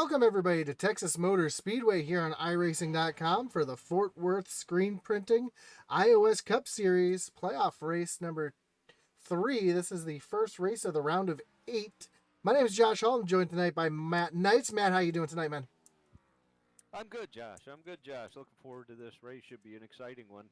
Welcome everybody to Texas Motor Speedway here on iRacing.com for the Fort Worth Screen Printing iOS Cup Series playoff race number 3. This is the first race of the round of 8. My name is Josh Hall. I'm joined tonight by Matt Knights. Matt, how you doing tonight, man? I'm good, Josh. Looking forward to this race. Should be an exciting one.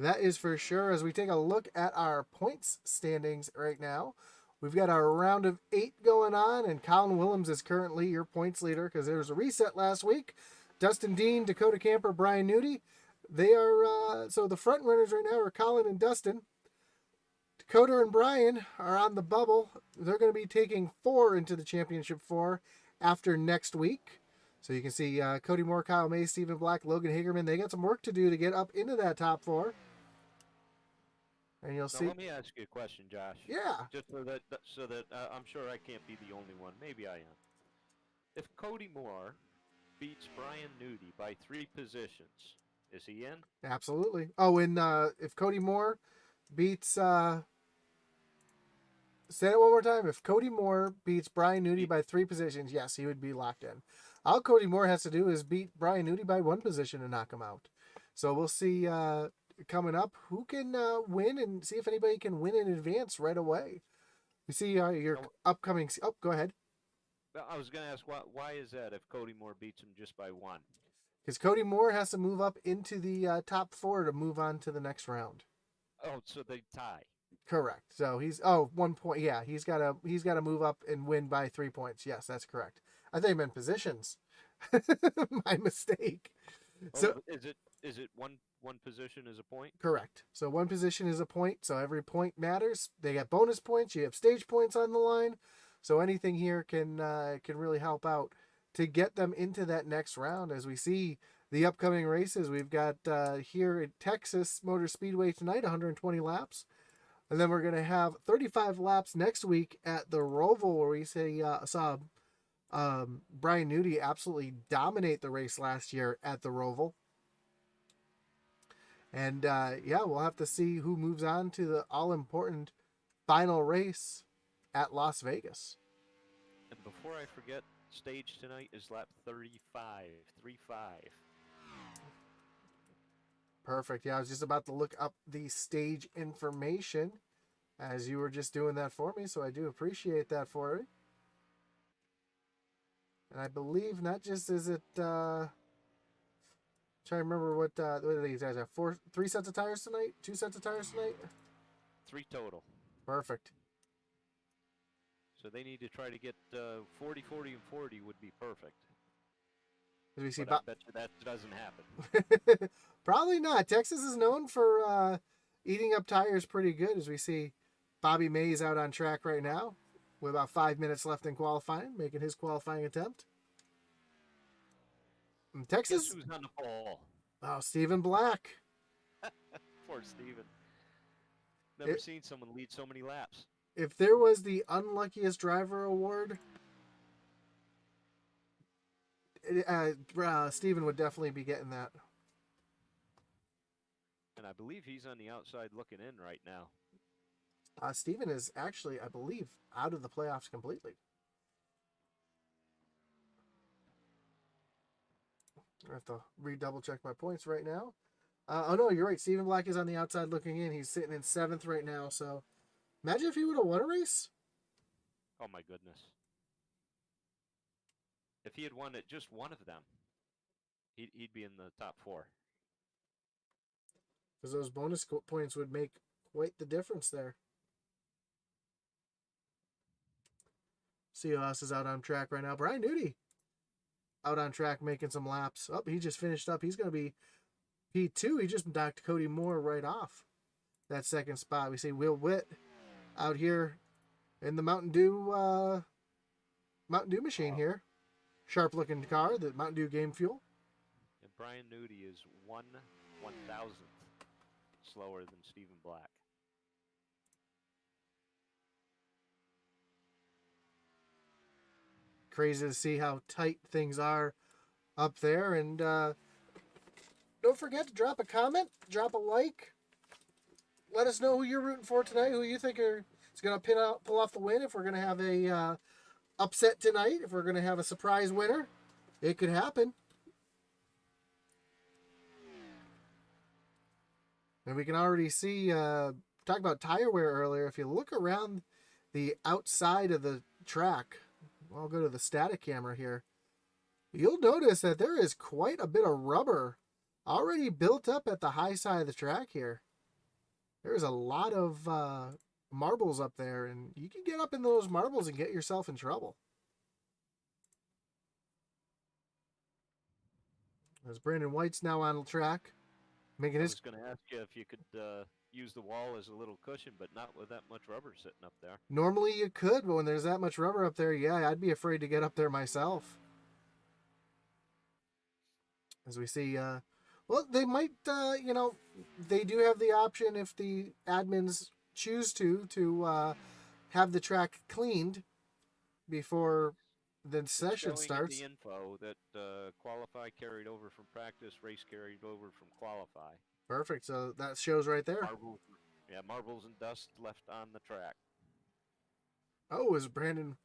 That is for sure. As we take a look at our points standings right now, we've got our round of 8 going on, and Colin Willems is currently your points leader because there was a reset last week. Dustin Dean, Dakota Camper, Brian Nudie. They are, so the front runners right now are Colin and Dustin. Dakota and Brian are on the bubble. They're going to be taking 4 into the championship 4 after next week. So you can see Cody Moore, Kyle May, Stephen Black, Logan Hagerman. They got some work to do to get up into that top 4. And you'll see. Let me ask you a question, Josh. Yeah. Just so that I'm sure I can't be the only one. Maybe I am. If Cody Moore beats Brian Nudie by 3 positions, is he in? Absolutely. Oh, and if Cody Moore beats, say it one more time. If Cody Moore beats Brian Nudie by 3 positions, yes, he would be locked in. All Cody Moore has to do is beat Brian Nudie by 1 position and knock him out. So we'll see coming up who can win and see if anybody can win in advance right away. We see your upcoming. Oh, go ahead. I was going to ask why is that if Cody Moore beats him just by 1? Because Cody Moore has to move up into the top 4 to move on to the next round. Oh, so they tie. Correct. So he's 1 point. Yeah, he's got to move up and win by 3 points. Yes, that's correct. I think I meant positions. My mistake. Oh, so is it one position is a point? Correct. So 1 position is a point. So every point matters. They got bonus points. You have stage points on the line. So anything here can really help out to get them into that next round. As we see the upcoming races, we've got here at Texas Motor Speedway tonight, 120 laps. And then we're going to have 35 laps next week at the Roval, where we saw Brian Nudie absolutely dominate the race last year at the Roval. And we'll have to see who moves on to the all-important final race at Las Vegas. And before I forget, stage tonight is lap 35. 35. Perfect. Yeah, I was just about to look up the stage information as you were just doing that for me, so I do appreciate that for you. And I believe not just is it trying to remember what these guys have. 3 sets of tires tonight? 2 sets of tires tonight? 3 total. Perfect. So they need to try to get 40, 40, and 40 would be perfect. As we see, but I bet you that doesn't happen. Probably not. Texas is known for eating up tires pretty good. As we see, Bobby Mays out on track right now with about 5 minutes left in qualifying, making his qualifying attempt. And Texas. Guess who's on the pole? Oh, Stephen Black. Poor Stephen. Never seen someone lead so many laps. If there was the unluckiest driver award, Stephen would definitely be getting that. And I believe he's on the outside looking in right now. Stephen is actually, I believe, out of the playoffs completely. I have to double check my points right now. Oh no, you're right. Stephen Black is on the outside looking in. He's sitting in 7th right now. So imagine if he would have won a race. Oh my goodness. If he had won it, just one of them, he'd be in the top 4. Because those bonus points would make quite the difference there. See who else is out on track right now. Brian Nudie out on track making some laps. Oh, he just finished up. He's going to be P2. He just knocked Cody Moore right off that 2nd spot. We see Will Witt out here in the Mountain Dew machine here. Sharp looking car, the Mountain Dew Game Fuel. And Brian Nudie is 1/1000th slower than Stephen Black. Crazy to see how tight things are up there. And don't forget to drop a comment, drop a like. Let us know who you're rooting for tonight, who you think is going to pull off the win. If we're going to have a upset tonight, if we're going to have a surprise winner, it could happen. And we can already see, talk about tire wear earlier. If you look around the outside of the track, I'll go to the static camera here. You'll notice that there is quite a bit of rubber already built up at the high side of the track here. There's a lot of marbles up there, and you can get up in those marbles and get yourself in trouble. As Brandon White's now on the track, making his... I was going to ask you if you could use the wall as a little cushion, but not with that much rubber sitting up there. Normally you could, but when there's that much rubber up there, yeah, I'd be afraid to get up there myself. As we see, well, they might, they do have the option if the admins choose to have the track cleaned before the session starts. The info that qualify carried over from practice, race carried over from qualify. Perfect. So that shows right there. Marbles and dust left on the track. Oh, as Brandon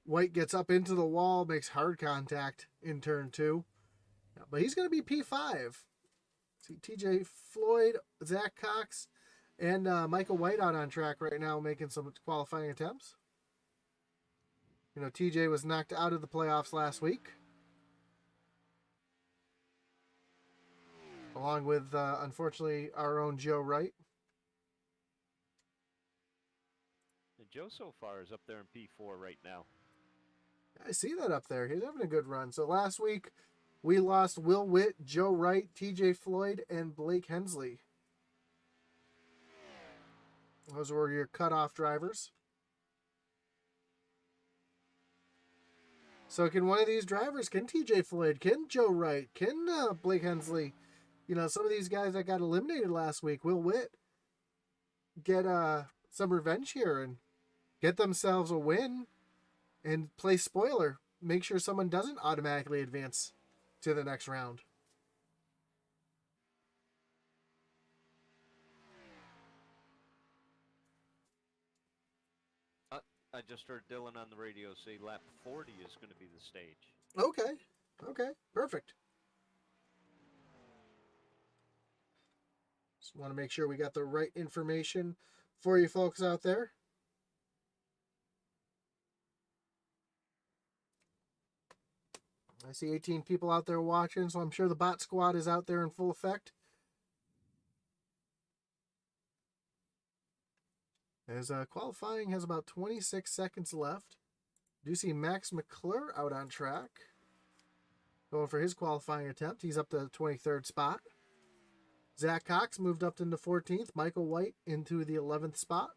White gets up into the wall, makes hard contact in turn 2. But he's going to be P5. See TJ Floyd, Zach Cox, and Michael White out on track right now making some qualifying attempts. You know, TJ was knocked out of the playoffs last week. Along with, unfortunately, our own Joe Wright. And Joe so far is up there in P4 right now. I see that up there. He's having a good run. So last week, we lost Will Witt, Joe Wright, TJ Floyd, and Blake Hensley. Those were your cutoff drivers. So can one of these drivers, can TJ Floyd, can Joe Wright, can Blake Hensley, some of these guys that got eliminated last week, Will Witt, get some revenge here and get themselves a win and play spoiler. Make sure someone doesn't automatically advance to the next round. I just heard Dylan on the radio say lap 40 is going to be the stage. Okay, perfect. Just want to make sure we got the right information for you folks out there. I see 18 people out there watching, so I'm sure the bot squad is out there in full effect. As qualifying has about 26 seconds left. Do see Max McClure out on track. Going for his qualifying attempt. He's up to the 23rd spot. Zach Cox moved up into 14th. Michael White into the 11th spot.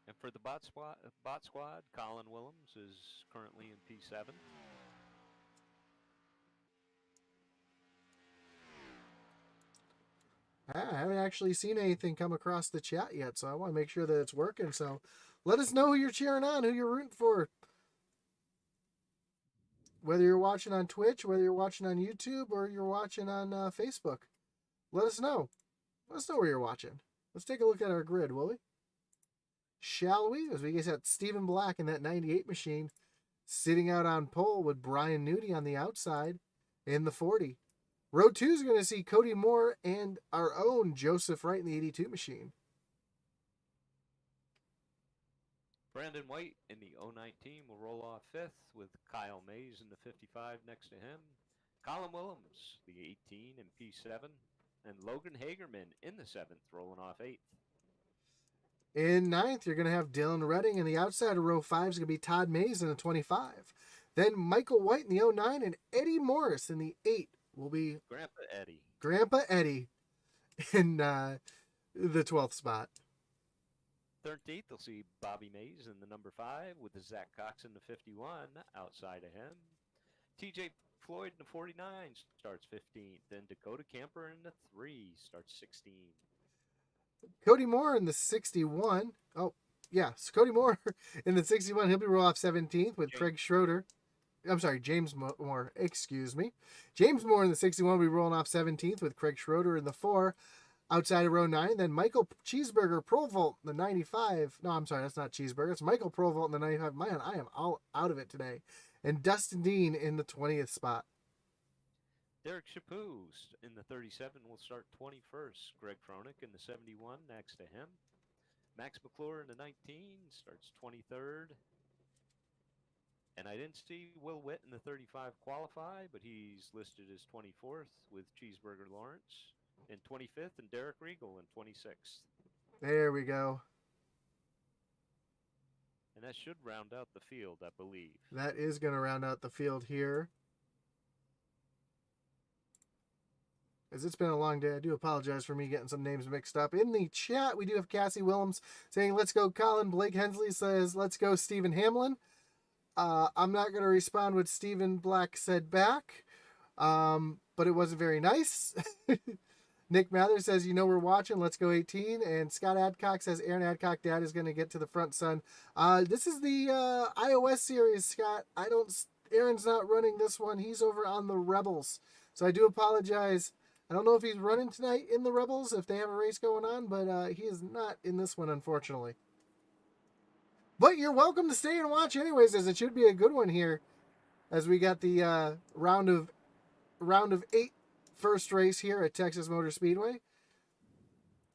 And for the bot squad, Colin Willems is currently in P7. I haven't actually seen anything come across the chat yet, so I want to make sure that it's working. So let us know who you're cheering on, who you're rooting for. Whether you're watching on Twitch, whether you're watching on YouTube, or you're watching on Facebook. Let us know. Let us know where you're watching. Let's take a look at our grid, will we? Shall we? As we get at Stephen Black in that 98 machine, sitting out on pole with Brian Nudie on the outside in the 40. Row 2 is going to see Cody Moore and our own Joseph Wright in the 82 machine. Brandon White in the 019 will roll off 5th with Kyle Mays in the 55 next to him. Colin Willems, the 18 in P7. And Logan Hagerman in the 7th, rolling off 8th. In 9th, you're going to have Dylan Redding, and the outside of row 5 is going to be Todd Mays in the 25. Then Michael White in the 09 and Eddie Morris in the 8 will be Grandpa Eddie in the 12th spot. 13th, they'll see Bobby Mays in the number 5 with the Zach Cox in the 51 outside of him. TJ Floyd in the 49 starts 15th. Then Dakota Camper in the 3 starts 16th. Cody Moore in the 61. Oh, yeah. So Cody Moore in the 61. He'll be roll off 17th with Craig Schroeder. I'm sorry, James Moore. Excuse me. James Moore in the 61 will be rolling off 17th with Craig Schroeder in the 4. outside of row 9. Then Michael Cheeseburger Provolt in the 95. No, I'm sorry, that's not Cheeseburger. It's Michael Provolt in the 95. Man, I am all out of it today. And Dustin Dean in the 20th spot. Derek Chapoose in the 37 will start 21st. Greg Froelich in the 71 next to him. Max McClure in the 19 starts 23rd. And I didn't see Will Witt in the 35 qualify, but he's listed as 24th with Cheeseburger Lawrence in 25th and Derek Regal in 26th. There we go. And that should round out the field, I believe. That is going to round out the field here. As it's been a long day, I do apologize for me getting some names mixed up. In the chat, we do have Cassie Willems saying, let's go Colin. Blake Hensley says, let's go Stephen Hamlin. I'm not going to respond what Stephen Black said back, but it wasn't very nice. Nick Mather says, you know we're watching. Let's go 18. And Scott Adcock says, Aaron Adcock, Dad is going to get to the front, son. This is the iOS series, Scott. Aaron's not running this one. He's over on the Rebels. So I do apologize. I don't know if he's running tonight in the Rebels, if they have a race going on, but he is not in this one, unfortunately. But you're welcome to stay and watch anyways, as it should be a good one here, as we got the round of 8 first race here at Texas Motor Speedway.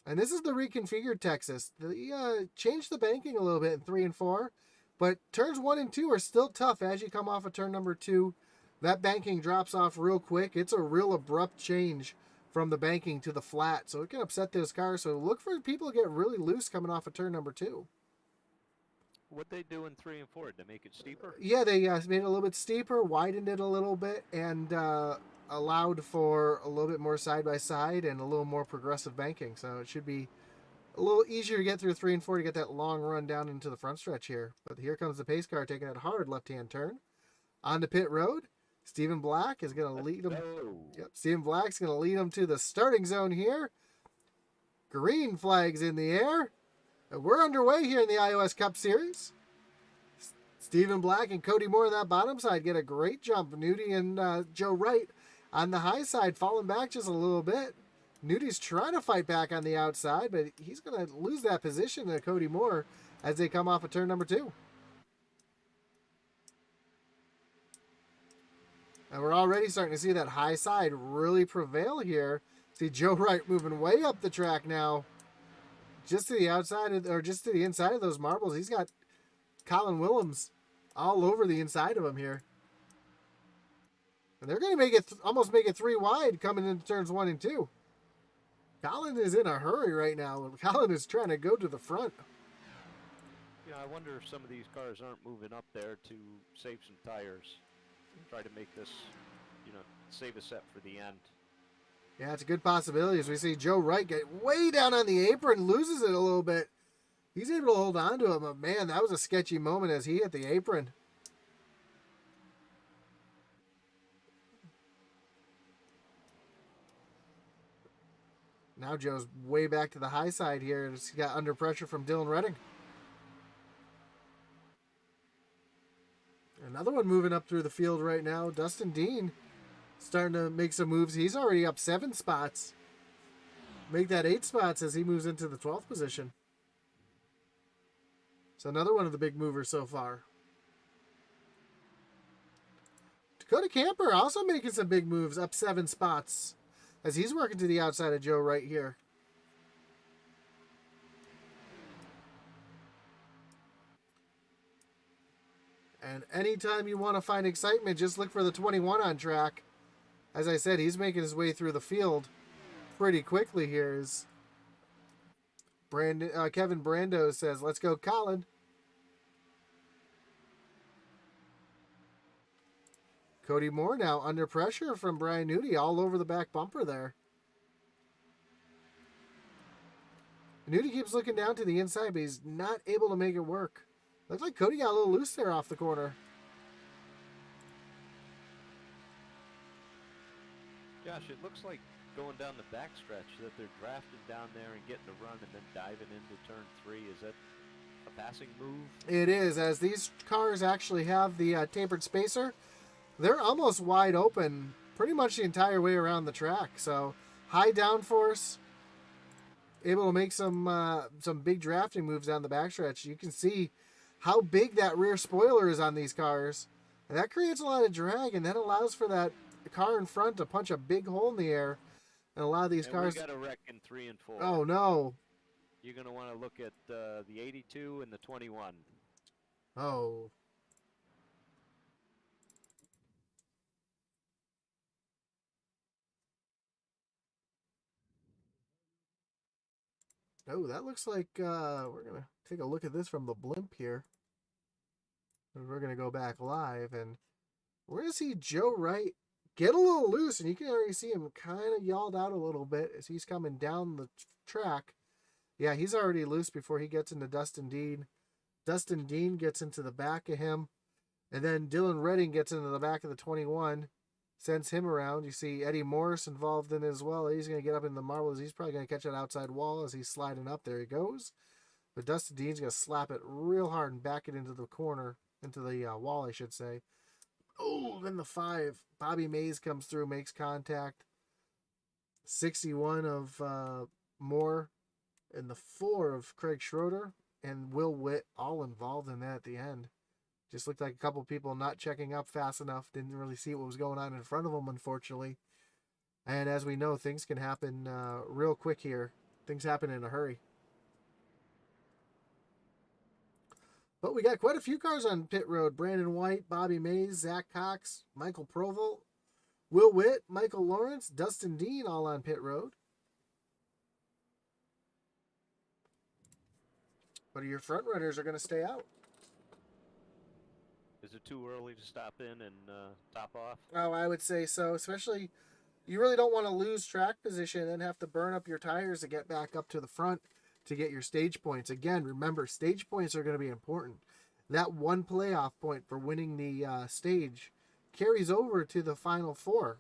And this is the reconfigured Texas. They changed the banking a little bit in 3 and 4, but turns 1 and 2 are still tough as you come off of turn number 2. That banking drops off real quick. It's a real abrupt change from the banking to the flat, so it can upset those cars. So look for people to get really loose coming off of turn number 2. What'd they do in 3 and 4 to make it steeper? Yeah, they made it a little bit steeper, widened it a little bit, and allowed for a little bit more side-by-side and a little more progressive banking. So it should be a little easier to get through 3 and 4 to get that long run down into the front stretch here. But here comes the pace car taking that hard left-hand turn. On to pit road. Stephen Black is going to lead him. Yep, Stephen Black's going to lead him to the starting zone here. Green flags in the air. And we're underway here in the iOS Cup Series. Stephen Black and Cody Moore on that bottom side get a great jump. Nudie and Joe Wright on the high side falling back just a little bit. Nudie's trying to fight back on the outside, but he's going to lose that position to Cody Moore as they come off of turn number 2. And we're already starting to see that high side really prevail here. See Joe Wright moving way up the track now. Just to the outside, or just to the inside of those marbles. He's got Colin Willems all over the inside of him here. And they're going to make it, almost make it 3 wide coming into turns 1 and 2. Colin is in a hurry right now. Colin is trying to go to the front. Yeah, I wonder if some of these cars aren't moving up there to save some tires. Try to make this, save a set for the end. Yeah, it's a good possibility as we see Joe Wright get way down on the apron, loses it a little bit. He's able to hold on to him, but man, that was a sketchy moment as he hit the apron. Now Joe's way back to the high side here. He's got under pressure from Dylan Redding. Another one moving up through the field right now. Dustin Dean starting to make some moves. He's already up 7 spots. Make that 8 spots as he moves into the 12th position. So another one of the big movers so far. Dakota Camper also making some big moves, up 7 spots as he's working to the outside of Joe right here. And anytime you want to find excitement, just look for the 21 on track. As I said, he's making his way through the field pretty quickly here. Is Kevin Brando says, let's go, Colin. Cody Moore now under pressure from Brian Nudie all over the back bumper there. Nudie keeps looking down to the inside, but he's not able to make it work. Looks like Cody got a little loose there off the corner. Josh, it looks like going down the backstretch that they're drafting down there and getting a run and then diving into turn 3. Is that a passing move? It is, as these cars actually have the tapered spacer. They're almost wide open pretty much the entire way around the track. So high downforce, able to make some big drafting moves down the backstretch. You can see how big that rear spoiler is on these cars, and that creates a lot of drag, and that allows for that car in front to punch a big hole in the air, and a lot of these And we cars. got a wreck in 3 and 4. Oh no! You're going to want to look at the 82 and the 21. Oh. Oh, that looks like we're gonna take a look at this from the blimp here. And we're gonna go back live, and we're gonna see Joe Wright get a little loose, and you can already see him kind of yelled out a little bit as he's coming down the track. Yeah, he's already loose before he gets into Dustin Dean. Dustin Dean gets into the back of him, and then Dylan Redding gets into the back of the 21, sends him around. You see Eddie Morris involved in it as well. He's going to get up in the marbles. He's probably going to catch that outside wall as he's sliding up. There he goes. But Dustin Dean's going to slap it real hard and back it into the corner, into the wall, I should say. Oh, then the 5. Bobby Mays comes through, makes contact. 61 of Moore, and the 4 of Craig Schroeder and Will Witt all involved in that at the end. Just looked like a couple people not checking up fast enough. Didn't really see what was going on in front of them, unfortunately. And as we know, things can happen real quick here. Things happen in a hurry. But we got quite a few cars on pit road. Brandon White, Bobby Mays, Zach Cox, Michael Provolt, Will Witt, Michael Lawrence, Dustin Dean all on pit road. But your front runners are going to stay out. Is it too early to stop in and top off? Oh, I would say so. Especially, you really don't want to lose track position and have to burn up your tires to get back up to the front to get your stage points. Again, remember, stage points are going to be important. That one playoff point for winning the stage carries over to the final 4.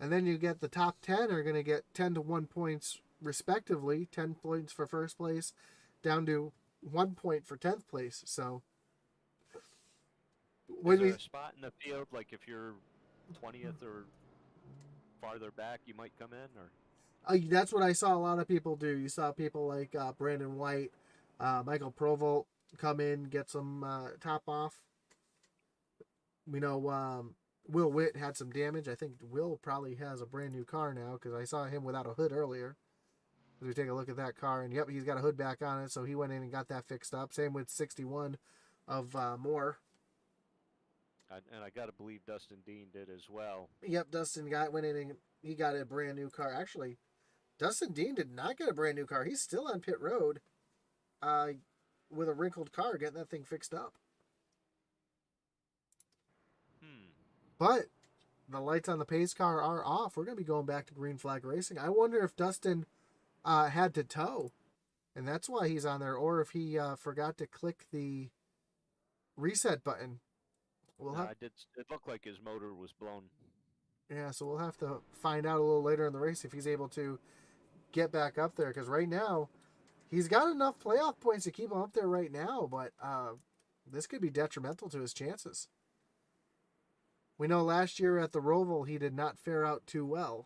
And then you get the top 10 are going to get 10 to 1 points respectively. 10 points for first place, down to 1 point for 10th place. So, is there a spot in the field, like if you're 20th or farther back, you might come in? Or that's what I saw a lot of people do. You saw people like Brandon White, Michael Provolt come in, get some top off. We know Will Witt had some damage. I think Will probably has a brand new car now because I saw him without a hood earlier. As we take a look at that car, and yep, he's got a hood back on it, so he went in and got that fixed up. Same with 61 of Moore. And I got to believe Dustin Dean did as well. Yep, Dustin went in and he got a brand new car. Actually, Dustin Dean did not get a brand new car. He's still on pit road with a wrinkled car, getting that thing fixed up. But the lights on the pace car are off. We're going to be going back to green flag racing. I wonder if Dustin had to tow, and that's why he's on there, or if he forgot to click the reset button. It looked like his motor was blown. Yeah, so we'll have to find out a little later in the race if he's able to get back up there, because right now he's got enough playoff points to keep him up there right now, but this could be detrimental to his chances. We know last year at the Roval he did not fare out too well.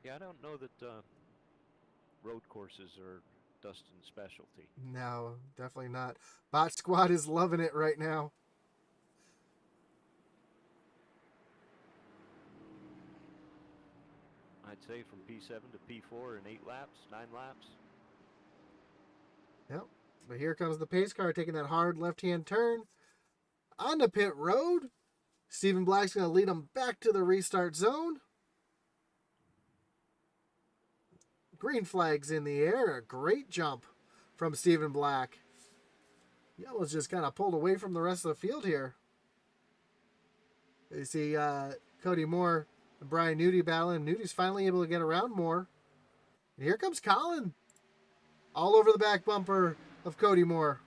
Yeah, I don't know that road courses are Dustin's specialty. No, definitely not. Bot Squad is loving it right now. I'd say from P7 to P4 in 8 laps, 9 laps. Yep. But here comes the pace car taking that hard left-hand turn on the pit road. Stephen Black's going to lead him back to the restart zone. Green flag's in the air. A great jump from Stephen Black. He almost just kind of pulled away from the rest of the field here. You see Cody Moore and Brian Nudie battling. Nudie's finally able to get around Moore. And here comes Colin. All over the back bumper of Cody Moore.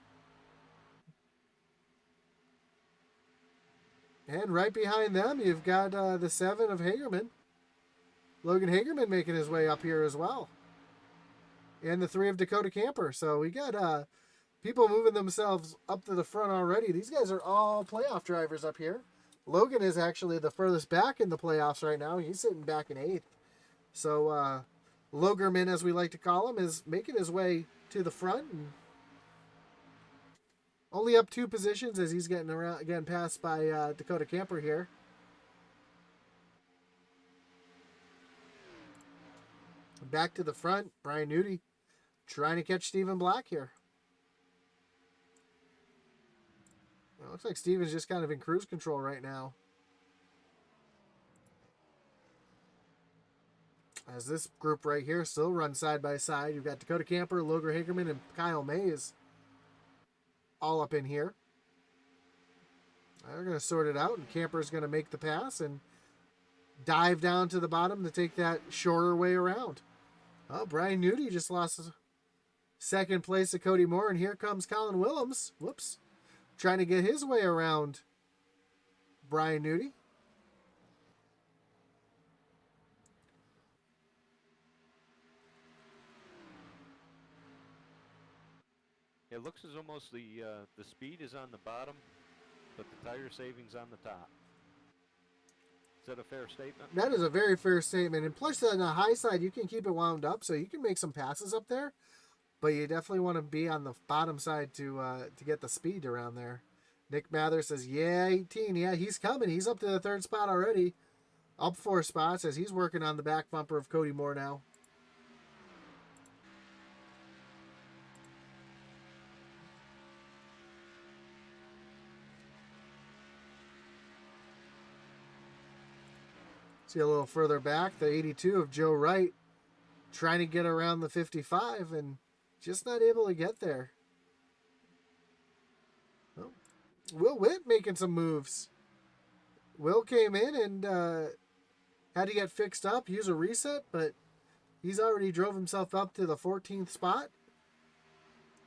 And right behind them, you've got the 7 of Hagerman. Logan Hagerman making his way up here as well. And the 3 of Dakota Camper. So we got people moving themselves up to the front already. These guys are all playoff drivers up here. Logan is actually the furthest back in the playoffs right now. He's sitting back in 8th. So Logerman, as we like to call him, is making his way to the front. And only up 2 positions as he's getting passed by Dakota Camper here. Back to the front, Brian Nudie trying to catch Stephen Black here. It looks like Steven's just kind of in cruise control right now. As this group right here still runs side by side. You've got Dakota Camper, Logan Hagerman, and Kyle Mays all up in here. They're going to sort it out, and Camper's going to make the pass and dive down to the bottom to take that shorter way around. Oh, Brian Nudie just lost second place to Cody Moore, and here comes Colin Willems. Whoops. Trying to get his way around Brian Nudie. It looks as almost the speed is on the bottom, but the tire savings on the top. Is that a fair statement? That is a very fair statement. And plus, on the high side, you can keep it wound up, so you can make some passes up there. But you definitely want to be on the bottom side to get the speed around there. Nick Mather says, yeah, 18. Yeah, he's coming. He's up to the 3rd spot already. Up 4 spots as he's working on the back bumper of Cody Moore now. See a little further back, the 82 of Joe Wright trying to get around the 55 and just not able to get there. Well, Will Witt making some moves. Will came in and had to get fixed up, use a reset, but he's already drove himself up to the 14th spot.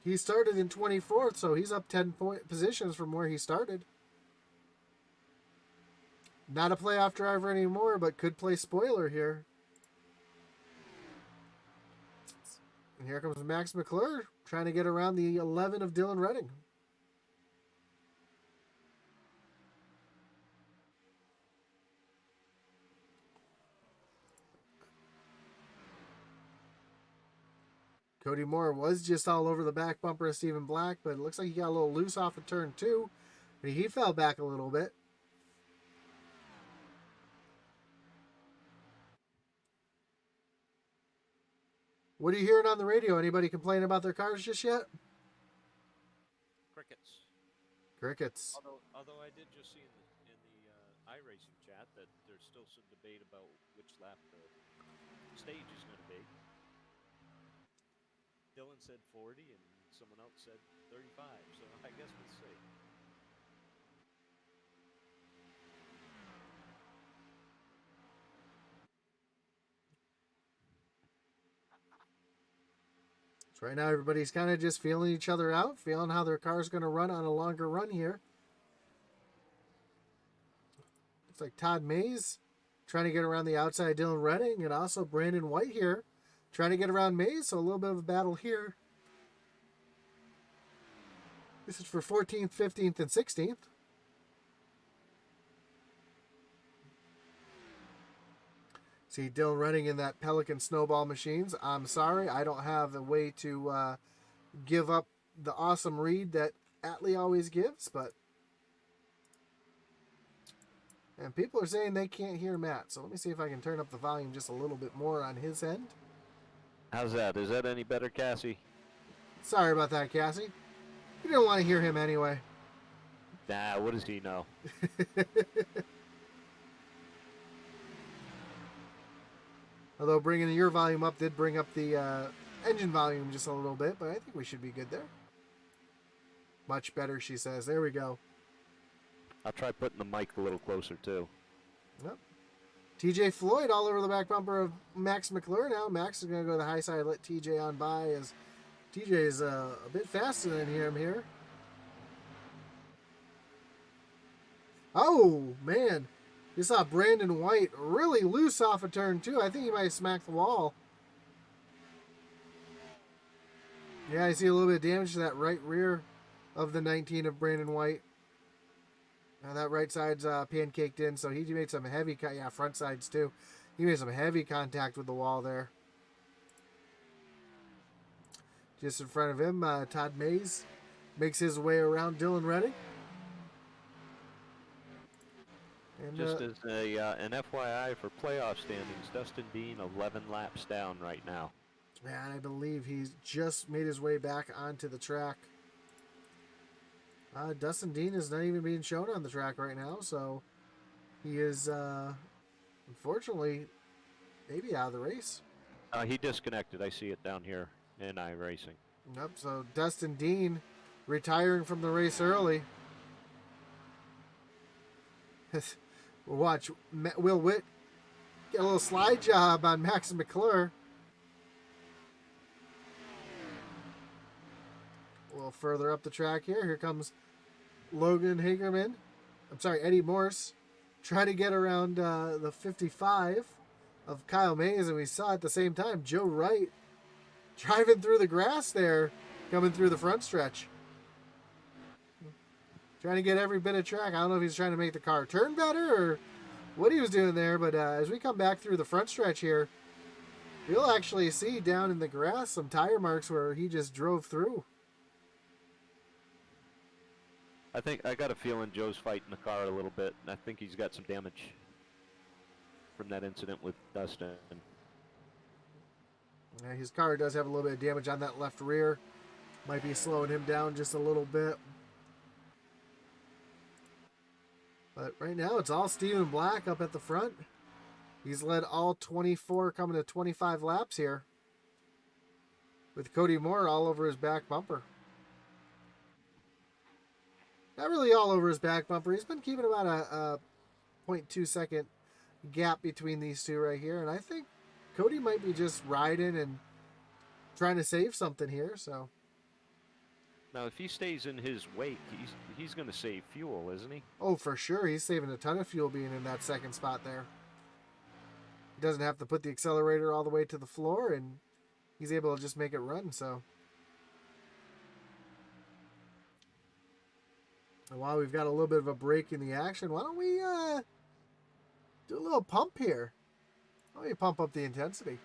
He started in 24th, so he's up 10 positions from where he started. Not a playoff driver anymore, but could play spoiler here. And here comes Max McClure trying to get around the 11 of Dylan Redding. Cody Moore was just all over the back bumper of Stephen Black, but it looks like he got a little loose off of turn 2. And he fell back a little bit. What are you hearing on the radio? Anybody complaining about their cars just yet? Crickets. Crickets. Although I did just see in the iRacing chat that there's still some debate about which lap the stage is going to be. Dylan said 40 and someone else said 35, so I guess we'll see. So right now everybody's kind of just feeling each other out, feeling how their car's going to run on a longer run here. Looks like Todd Mays trying to get around the outside Dylan Redding, and also Brandon White here trying to get around Mays, so a little bit of a battle here. This is for 14th, 15th, and 16th. See Dylan Redding in that Pelican Snowball Machines. I'm sorry, I don't have a way to give up the awesome read that Atlee always gives, but... And people are saying they can't hear Matt, so let me see if I can turn up the volume just a little bit more on his end. How's that? Is that any better, Cassie? Sorry about that, Cassie. You didn't want to hear him anyway. Nah, what does he know? Although bringing your volume up did bring up the engine volume just a little bit, but I think we should be good there. Much better, she says. There we go. I'll try putting the mic a little closer, too. Yep. TJ Floyd all over the back bumper of Max McClure now. Max is going to go to the high side, let TJ on by, as TJ is a bit faster than him here. Oh, man. You saw Brandon White really loose off of turn 2. I think he might have smacked the wall. Yeah, I see a little bit of damage to that right rear of the 19 of Brandon White. Now that right side's pancaked in, so he made some heavy, front sides too. He made some heavy contact with the wall there. Just in front of him, Todd Mays makes his way around Dylan Redding. And, Just as an FYI for playoff standings, Dustin Dean 11 laps down right now. And I believe he's just made his way back onto the track. Dustin Dean is not even being shown on the track right now, so he is, unfortunately, maybe out of the race. He disconnected. I see it down here in iRacing. Yep, so Dustin Dean retiring from the race early. We'll watch Will Witt get a little slide job on Max McClure. A little further up the track here. Here comes Logan Hagerman. I'm sorry, Eddie Morse. Trying to get around the 55 of Kyle Mays. And we saw at the same time Joe Wright driving through the grass there, coming through the front stretch. Trying to get every bit of track. I don't know if he's trying to make the car turn better or what he was doing there. But as we come back through the front stretch here, you'll actually see down in the grass some tire marks where he just drove through. I think I got a feeling Joe's fighting the car a little bit, and I think he's got some damage from that incident with Dustin. Yeah, his car does have a little bit of damage on that left rear. Might be slowing him down just a little bit. But right now it's all Stephen Black up at the front. He's led all 24, coming to 25 laps here, with Cody Moore all over his back bumper. Not really all over his back bumper. He's been keeping about a 0.2 second gap between these two right here. And I think Cody might be just riding and trying to save something here. So now, if he stays in his wake, he's going to save fuel, isn't he? Oh, for sure. He's saving a ton of fuel being in that second spot there. He doesn't have to put the accelerator all the way to the floor, and he's able to just make it run. So and while we've got a little bit of a break in the action, why don't we do a little pump here? Why don't we pump up the intensity?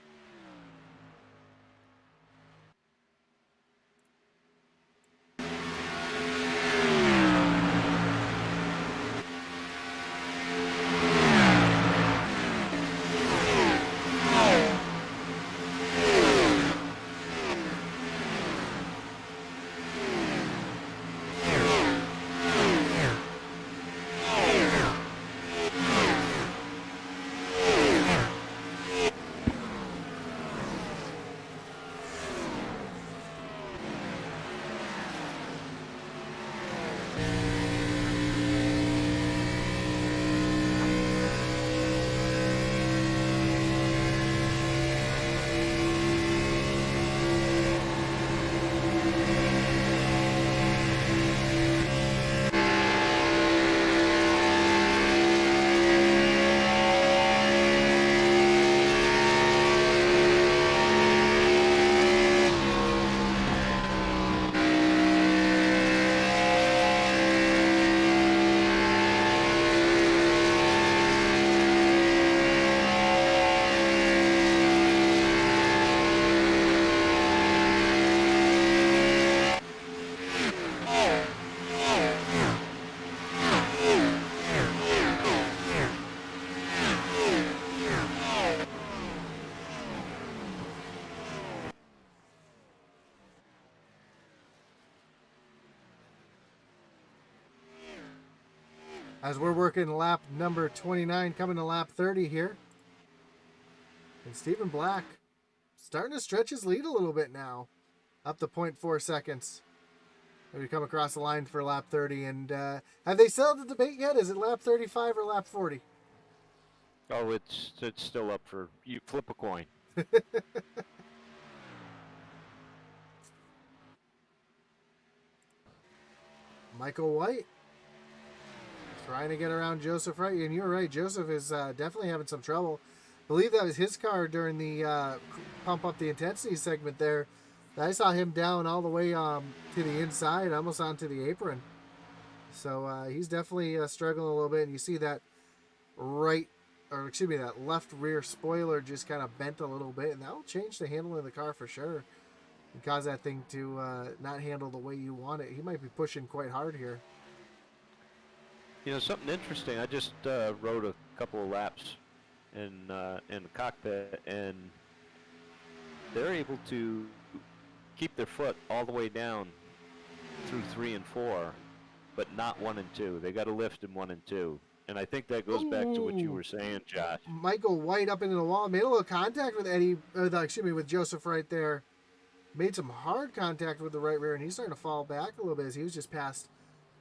As we're working lap number 29, coming to lap 30 here. And Stephen Black starting to stretch his lead a little bit now. Up to 0.4 seconds. And we come across the line for lap 30. And have they settled the debate yet? Is it lap 35 or lap 40? Oh, it's still up for you. Flip a coin. Michael White trying to get around Joseph Wright. And you're right, Joseph is definitely having some trouble. I believe that was his car during the pump up the intensity segment there. I saw him down all the way to the inside, almost onto the apron. So he's definitely struggling a little bit. And you see that that left rear spoiler just kind of bent a little bit, and that'll change the handling of the car for sure. And cause that thing to not handle the way you want it. He might be pushing quite hard here. You know, something interesting. I just rode a couple of laps in the cockpit, and they're able to keep their foot all the way down through 3 and 4, but not 1 and 2. They got to lift in 1 and 2. And I think that goes back to what you were saying, Josh. Michael White up into the wall. Made a little contact with with Joseph right there. Made some hard contact with the right rear, and he's starting to fall back a little bit as he was just passed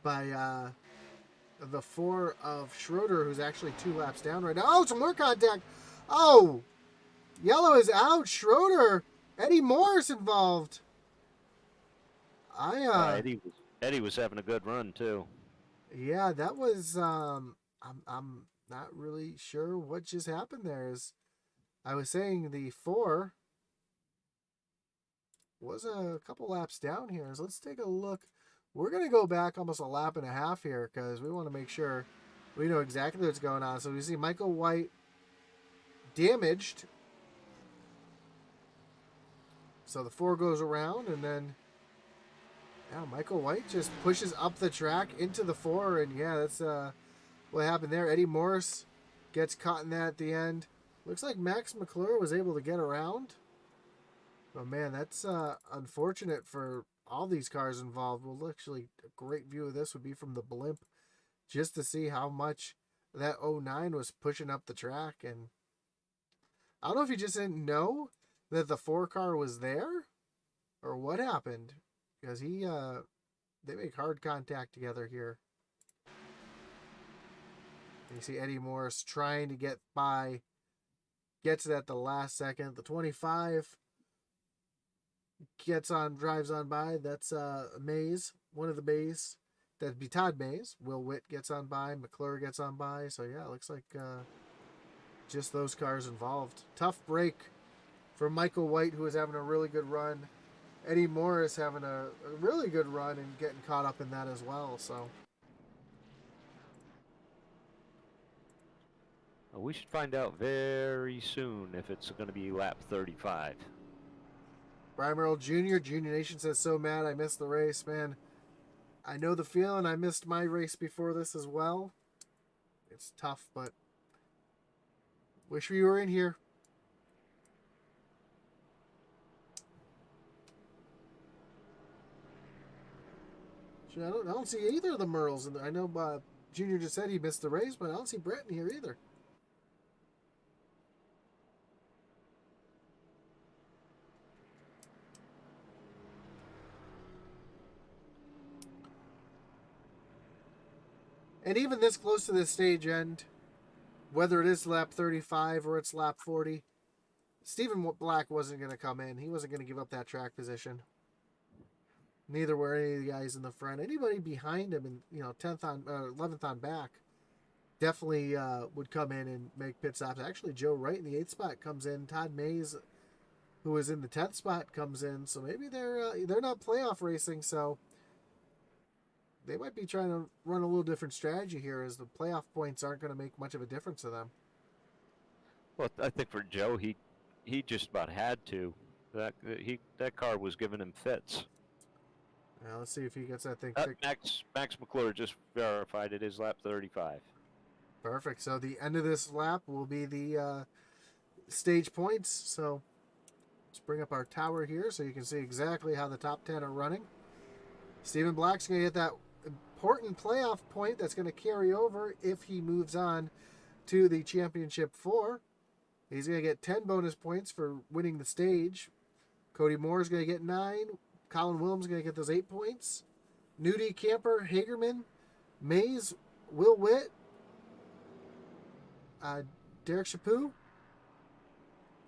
by the 4 of Schroeder, who's actually 2 laps down right now. Oh, some more contact. Oh, yellow is out. Schroeder. Eddie Morris involved. Eddie was having a good run too. Yeah, that was I'm not really sure what just happened there. As I was saying, the 4 was a couple laps down here. So let's take a look. We're going to go back almost a lap and a half here because we want to make sure we know exactly what's going on. So we see Michael White damaged. So the 4 goes around, and then Michael White just pushes up the track into the 4, and that's what happened there. Eddie Morris gets caught in that at the end. Looks like Max McClure was able to get around. But man, that's unfortunate for all these cars involved. Well, actually, a great view of this would be from the blimp, just to see how much that 09 was pushing up the track. And I don't know if he just didn't know that the 4 car was there or what happened, because they make hard contact together here. You see Eddie Morris trying to get by, gets it at the last second. The 25 drives on by. That's Mays, one of the Mays. That'd be Todd Mays. Will Witt gets on by. McClure gets on by. So it looks like just those cars involved. Tough break for Michael White, who was having a really good run. Eddie Morris having a really good run and getting caught up in that as well. So we should find out very soon if it's going to be lap 35. Brian Merrill Jr. Junior Nation says, so mad I missed the race, man. I know the feeling. I missed my race before this as well. It's tough, but wish we were in here. I don't see either of the Merles in there. I know Junior just said he missed the race, but I don't see Brett in here either. And even this close to this stage end, whether it is lap 35 or it's lap 40, Stephen Black wasn't going to come in. He wasn't going to give up that track position. Neither were any of the guys in the front. Anybody behind him, and 10th on 11th on back, definitely would come in and make pit stops. Actually, Joe Wright in the 8th spot comes in. Todd Mays, who was in the 10th spot, comes in. So maybe they're not playoff racing. So they might be trying to run a little different strategy here, as the playoff points aren't going to make much of a difference to them. Well, I think for Joe, he just about had to. That car was giving him fits. Now let's see if he gets that thing. Max McClure just verified it is lap 35. Perfect. So the end of this lap will be the stage points. So let's bring up our tower here so you can see exactly how the top 10 are running. Stephen Black's going to get that important playoff point that's going to carry over if he moves on to the Championship 4. He's going to get 10 bonus points for winning the stage. Cody Moore is going to get 9. Colin Williams is going to get those 8 points. Nudie, Camper, Hagerman, Mays, Will Witt, Derek Chaput,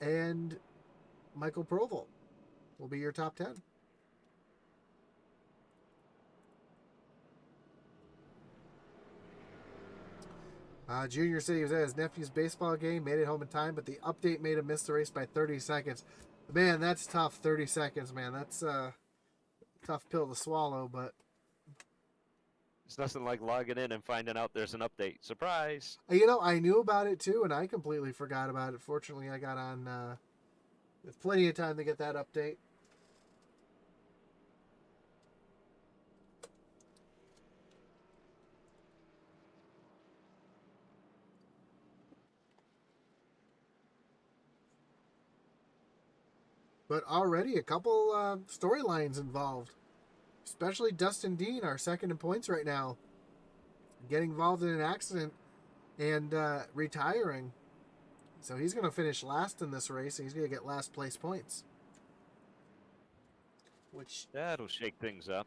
and Michael Proval will be your top 10. Junior said he was at his nephew's baseball game, made it home in time, but the update made him miss the race by 30 seconds. Man, that's tough, 30 seconds, man. That's a tough pill to swallow, but It's nothing like logging in and finding out there's an update. Surprise! You know, I knew about it too, and I completely forgot about it. Fortunately, I got on with plenty of time to get that update. But already a couple storylines involved, especially Dustin Dean, our second in points right now, getting involved in an accident and retiring. So he's going to finish last in this race, and he's going to get last place points. Which That'll shake things up.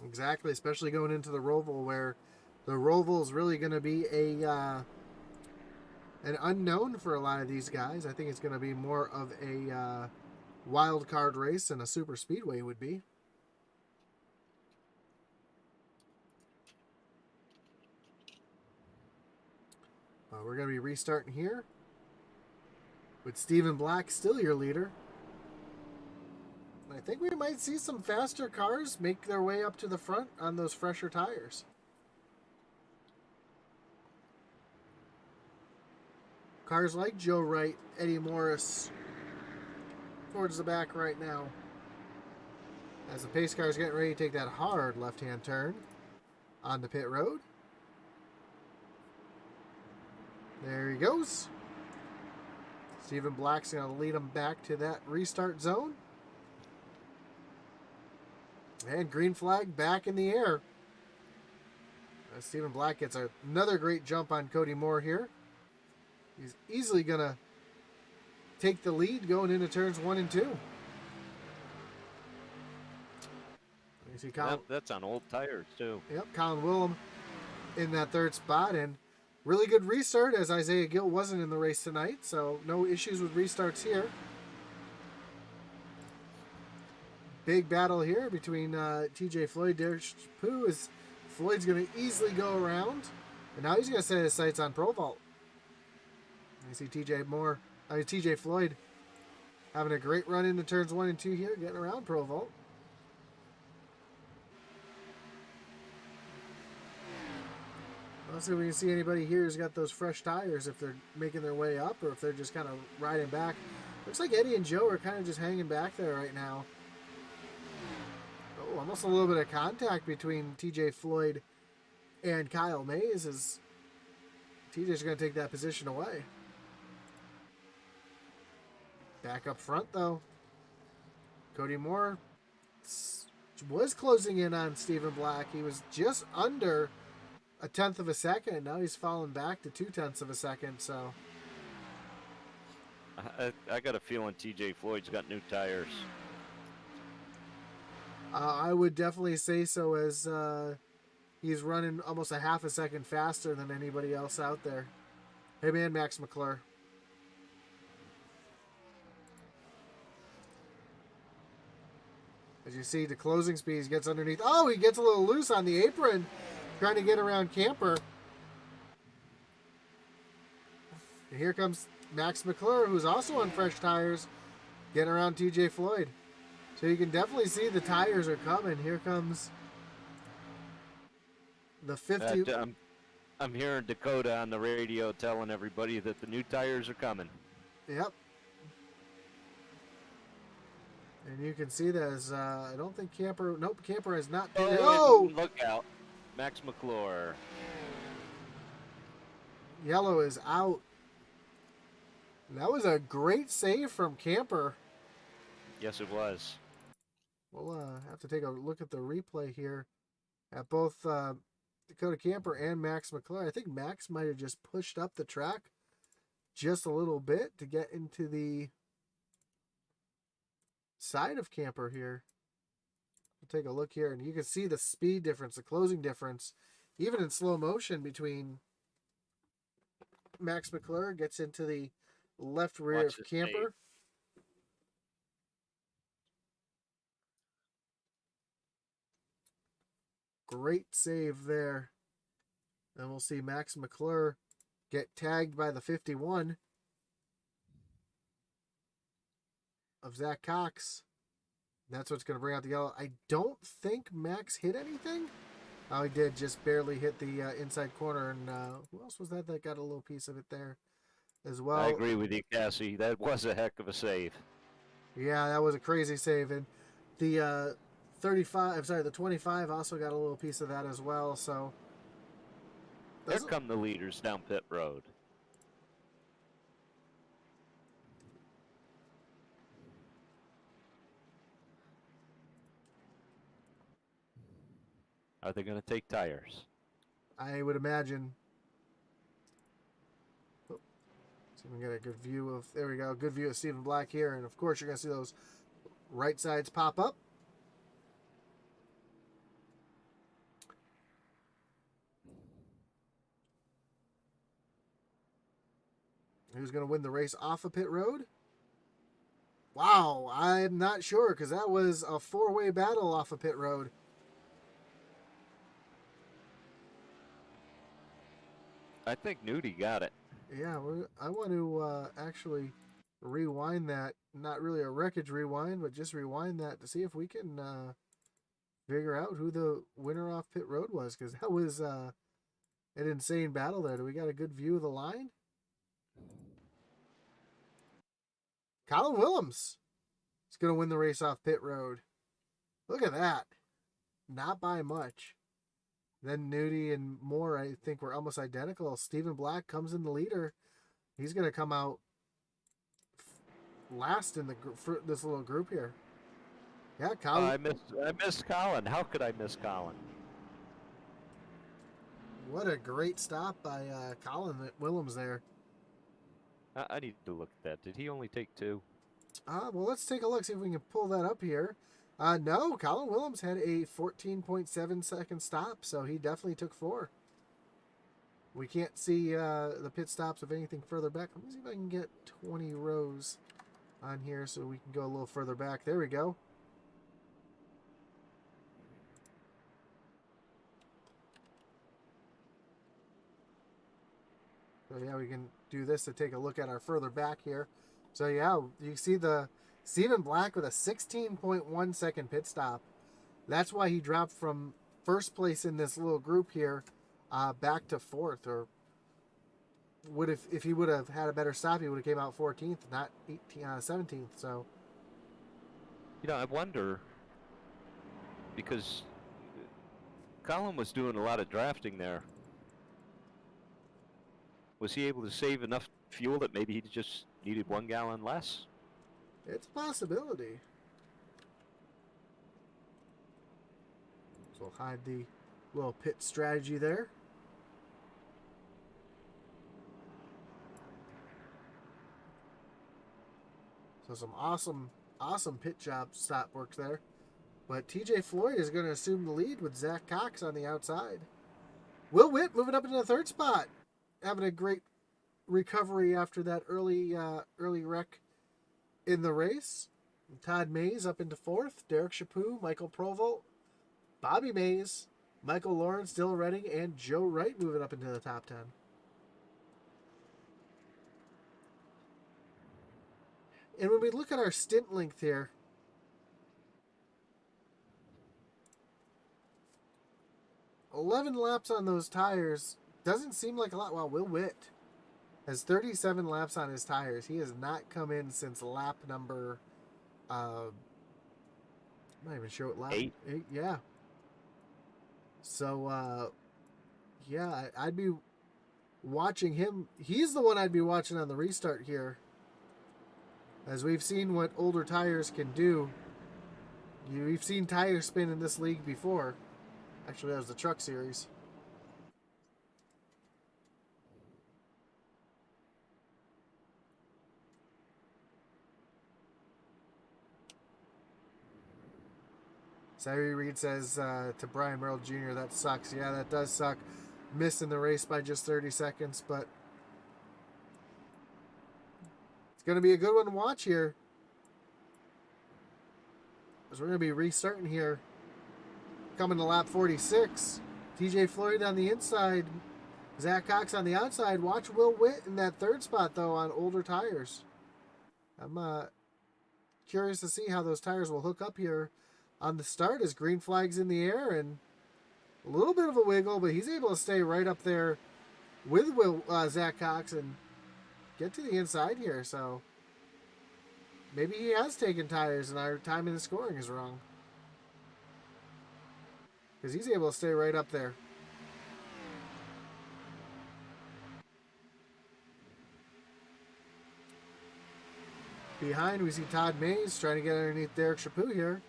exactly, especially going into the Roval, where the Roval is really going to be an unknown for a lot of these guys. I think it's going to be more of a wild card race than a super speedway would be. We're going to be restarting here with Stephen Black still your leader. I think we might see some faster cars make their way up to the front on those fresher tires. Cars like Joe Wright, Eddie Morris towards the back right now. As the pace car is getting ready to take that hard left-hand turn on the pit road. There he goes. Stephen Black's going to lead him back to that restart zone. And green flag back in the air. Stephen Black gets another great jump on Cody Moore here. He's easily going to take the lead going into turns 1 and 2. You see Colin, That's on old tires, too. Yep, Colin Willem in that third spot. And really good restart, as Isaiah Gill wasn't in the race tonight, so no issues with restarts here. Big battle here between TJ Floyd, Derek Pooh, as Floyd's going to easily go around, and now he's going to set his sights on Pro Vault. You see TJ Floyd having a great run into turns 1 and 2 here, getting around Pro Vault. Let's see if we can see anybody here who's got those fresh tires, if they're making their way up or if they're just kind of riding back. Looks like Eddie and Joe are kind of just hanging back there right now. Oh, almost a little bit of contact between TJ Floyd and Kyle Mays, as TJ's going to take that position away. Back up front, though. Cody Moore was closing in on Stephen Black. He was just under a 1/10 of a second, and now he's fallen back to 2/10 of a second. So I got a feeling TJ Floyd's got new tires. I would definitely say so, as he's running almost a 1/2 a second faster than anybody else out there. Hey man, Max McClure. As you see, the closing speed, he gets underneath. Oh, he gets a little loose on the apron, trying to get around Camper. And here comes Max McClure, who's also on fresh tires, getting around TJ Floyd. So you can definitely see the tires are coming. Here comes the 50. I'm hearing Dakota on the radio telling everybody that the new tires are coming. Yep. And you can see that as I don't think Camper. Nope, Camper has not. Oh! Look out, Max McClure. Yellow is out. That was a great save from Camper. Yes, it was. We'll have to take a look at the replay here at both Dakota Camper and Max McClure. I think Max might have just pushed up the track just a little bit to get into the side of Camper here. We'll take a look here, and you can see the speed difference, the closing difference, even in slow motion between Max McClure gets into the left rear of Camper. Great save there. And we'll see Max McClure get tagged by the 51 of Zach Cox. That's what's going to bring out the yellow. I don't think Max hit anything. Oh, he did just barely hit the inside corner. And who else was that got a little piece of it there as I well? agree with you, Cassie. That was a heck of a save. Yeah, that was a crazy save. And the 35, sorry, the 25 also got a little piece of that as well. So, Here doesn't. come the leaders down pit road. Are they going to take tires? I would imagine. Oh, see if we can get a good view of. There we go. Good view of Stephen Black here. And of course, you're going to see those right sides pop up. Who's going to win the race off of pit road? Wow, I'm not sure because that was a four-way battle off of pit road. I think Nudie got it. Yeah, I want to actually rewind that. Not really a wreckage rewind, but just rewind that to see if we can figure out who the winner off pit road was, because that was an insane battle there. Do we got a good view of the line? Colin Willems is going to win the race off pit road. Look at that. Not by much. Then Nudie and Moore, I think, were almost identical. Stephen Black comes in the leader. He's going to come out last in the for this little group here. Yeah, Colin. I missed Colin. How could I miss Colin? What a great stop by Colin Willems there. I need to look at that. Did he only take two? Well, let's take a look, see if we can pull that up here. No, Colin Willems had a 14.7 second stop, so he definitely took 4. We can't see the pit stops of anything further back. Let me see if I can get 20 rows on here so we can go a little further back. There we go. So yeah, we can do this to take a look at our further back here. So yeah, you see the Stephen Black with a 16.1 second pit stop. That's why he dropped from first place in this little group here back to 4th. Or would if he would have had a better stop, he would have came out 14th, not 17th. So I wonder because Colin was doing a lot of drafting there. Was he able to save enough fuel that maybe he just needed 1 gallon less? it's a possibility. So we'll hide the little pit strategy there. So some awesome pit job stop work there. But TJ Floyd is going to assume the lead with Zach Cox on the outside. Will Witt moving up into the 3rd spot. Having a great recovery after that early wreck in the race. Todd Mays up into 4th. Derek Chaput, Michael Provolt, Bobby Mays, Michael Lawrence, Dylan Redding, and Joe Wright moving up into the top 10. And when we look at our stint length here, $11 laps on those tires doesn't seem like a lot. Well, Will Witt has 37 laps on his tires. He has not come in since lap number. I'm not even sure what lap. 8. Yeah. So, yeah, I'd be watching him. He's the one I'd be watching on the restart here. As we've seen what older tires can do. We've seen tire spin in this league before. Actually, that was the Truck Series. Cyree Reed says to Brian Merrill Jr., that sucks. Yeah, that does suck. Missing the race by just 30 seconds, but it's going to be a good one to watch here. As we're going to be restarting here. Coming to lap 46. TJ Floyd on the inside. Zach Cox on the outside. Watch Will Witt in that 3rd spot, though, on older tires. I'm curious to see how those tires will hook up here on the start as green flag's in the air, and A little bit of a wiggle, but he's able to stay right up there with Zach Cox and get to the inside here. So maybe he has taken tires and our timing and scoring is wrong. Because he's able to stay right up there. Behind, we see Todd Mays trying to get underneath Derek Chaput here.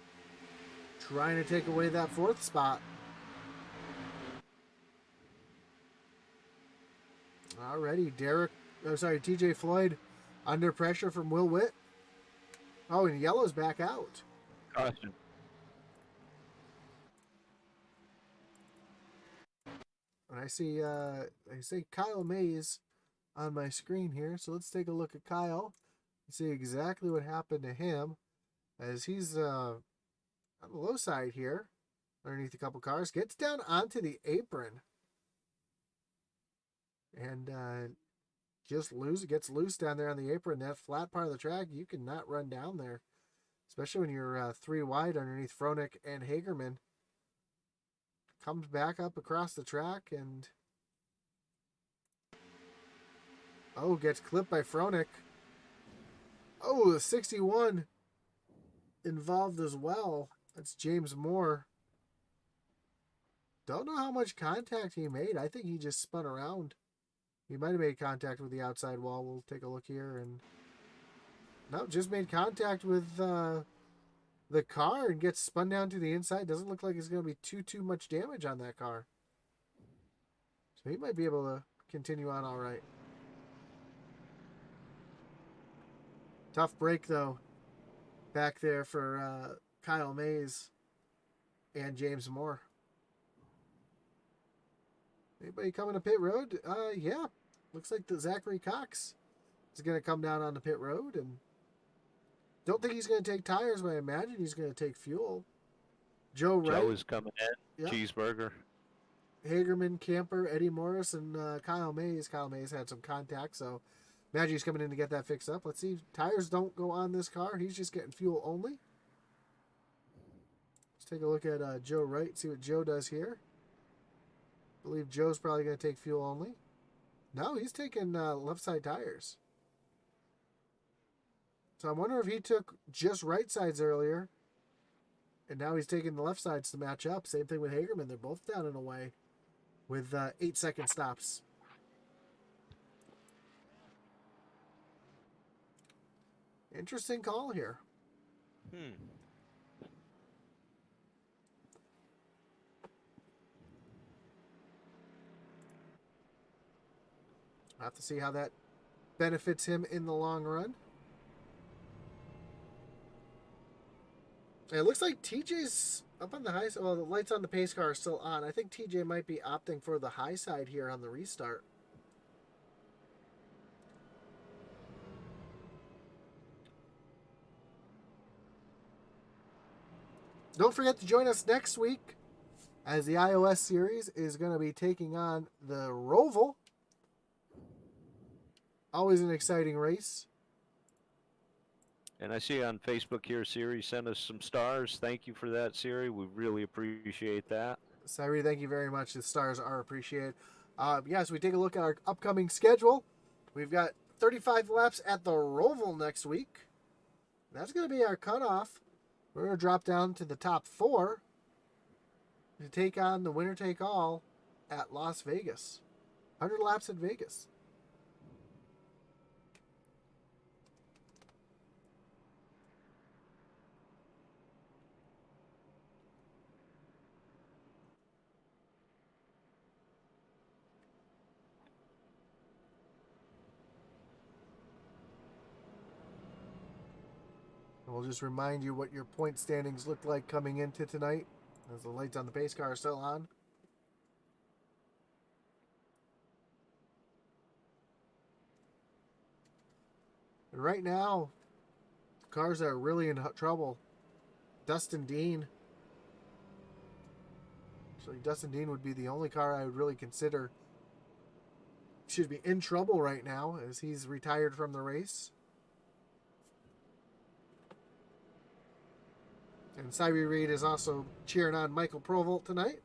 Trying to take away that 4th spot. Alrighty, TJ Floyd under pressure from Will Witt. Oh, and yellow's back out. Caution. And I see Kyle Mays on my screen here. So let's take a look at Kyle and see exactly what happened to him as he's on the low side here underneath a couple cars. Gets down onto the apron and gets loose down there on the apron. That flat part of the track, you cannot run down there, especially when you're 3 wide underneath Fronek and Hagerman. Comes back up across the track and gets clipped by Fronek. Oh, the 61 involved as well. That's James Moore. Don't know how much contact he made. I think he just spun around. He might have made contact with the outside wall. We'll take a look here. And no, just made contact with the car and gets spun down to the inside. Doesn't look like it's going to be too much damage on that car. So he might be able to continue on all right. Tough break, though, back there for Kyle Mays and James Moore. Anybody coming to pit road? Yeah. Looks like the Zachary Cox is going to come down on the pit road. And don't think he's going to take tires, but I imagine he's going to take fuel. Joe is coming in. Yep. Cheeseburger. Hagerman, Camper, Eddie Morris, and Kyle Mays. Kyle Mays had some contact, so imagine he's coming in to get that fixed up. Let's see. Tires don't go on this car. He's just getting fuel only. Let's take a look at Joe Wright, see what Joe does here. I believe Joe's probably going to take fuel only. No, he's taking left side tires. So I wonder if he took just right sides earlier, and now he's taking the left sides to match up. Same thing with Hagerman. They're both down and away with 8-second stops. Interesting call here. I'll have to see how that benefits him in the long run. It looks like TJ's up on the high side. Well, the lights on the pace car are still on. I think TJ might be opting for the high side here on the restart. Don't forget to join us next week as the iOS series is going to be taking on the Roval. Always an exciting race. And I see on Facebook here, Siri sent us some stars. Thank you for that, Siri. We really appreciate that. Siri, thank you very much. The stars are appreciated. Yes, we take a look at our upcoming schedule. We've got 35 laps at the Roval next week. That's going to be our cutoff. We're going to drop down to the top 4 to take on the winner-take-all at Las Vegas. 100 laps at Vegas. We'll just remind you what your point standings look like coming into tonight, as the lights on the pace car are still on. And right now, cars that are really in trouble. Dustin Dean. Actually, Dustin Dean would be the only car I would really consider should be in trouble right now, as he's retired from the race. And Cyree Reed is also cheering on Michael Provolt tonight.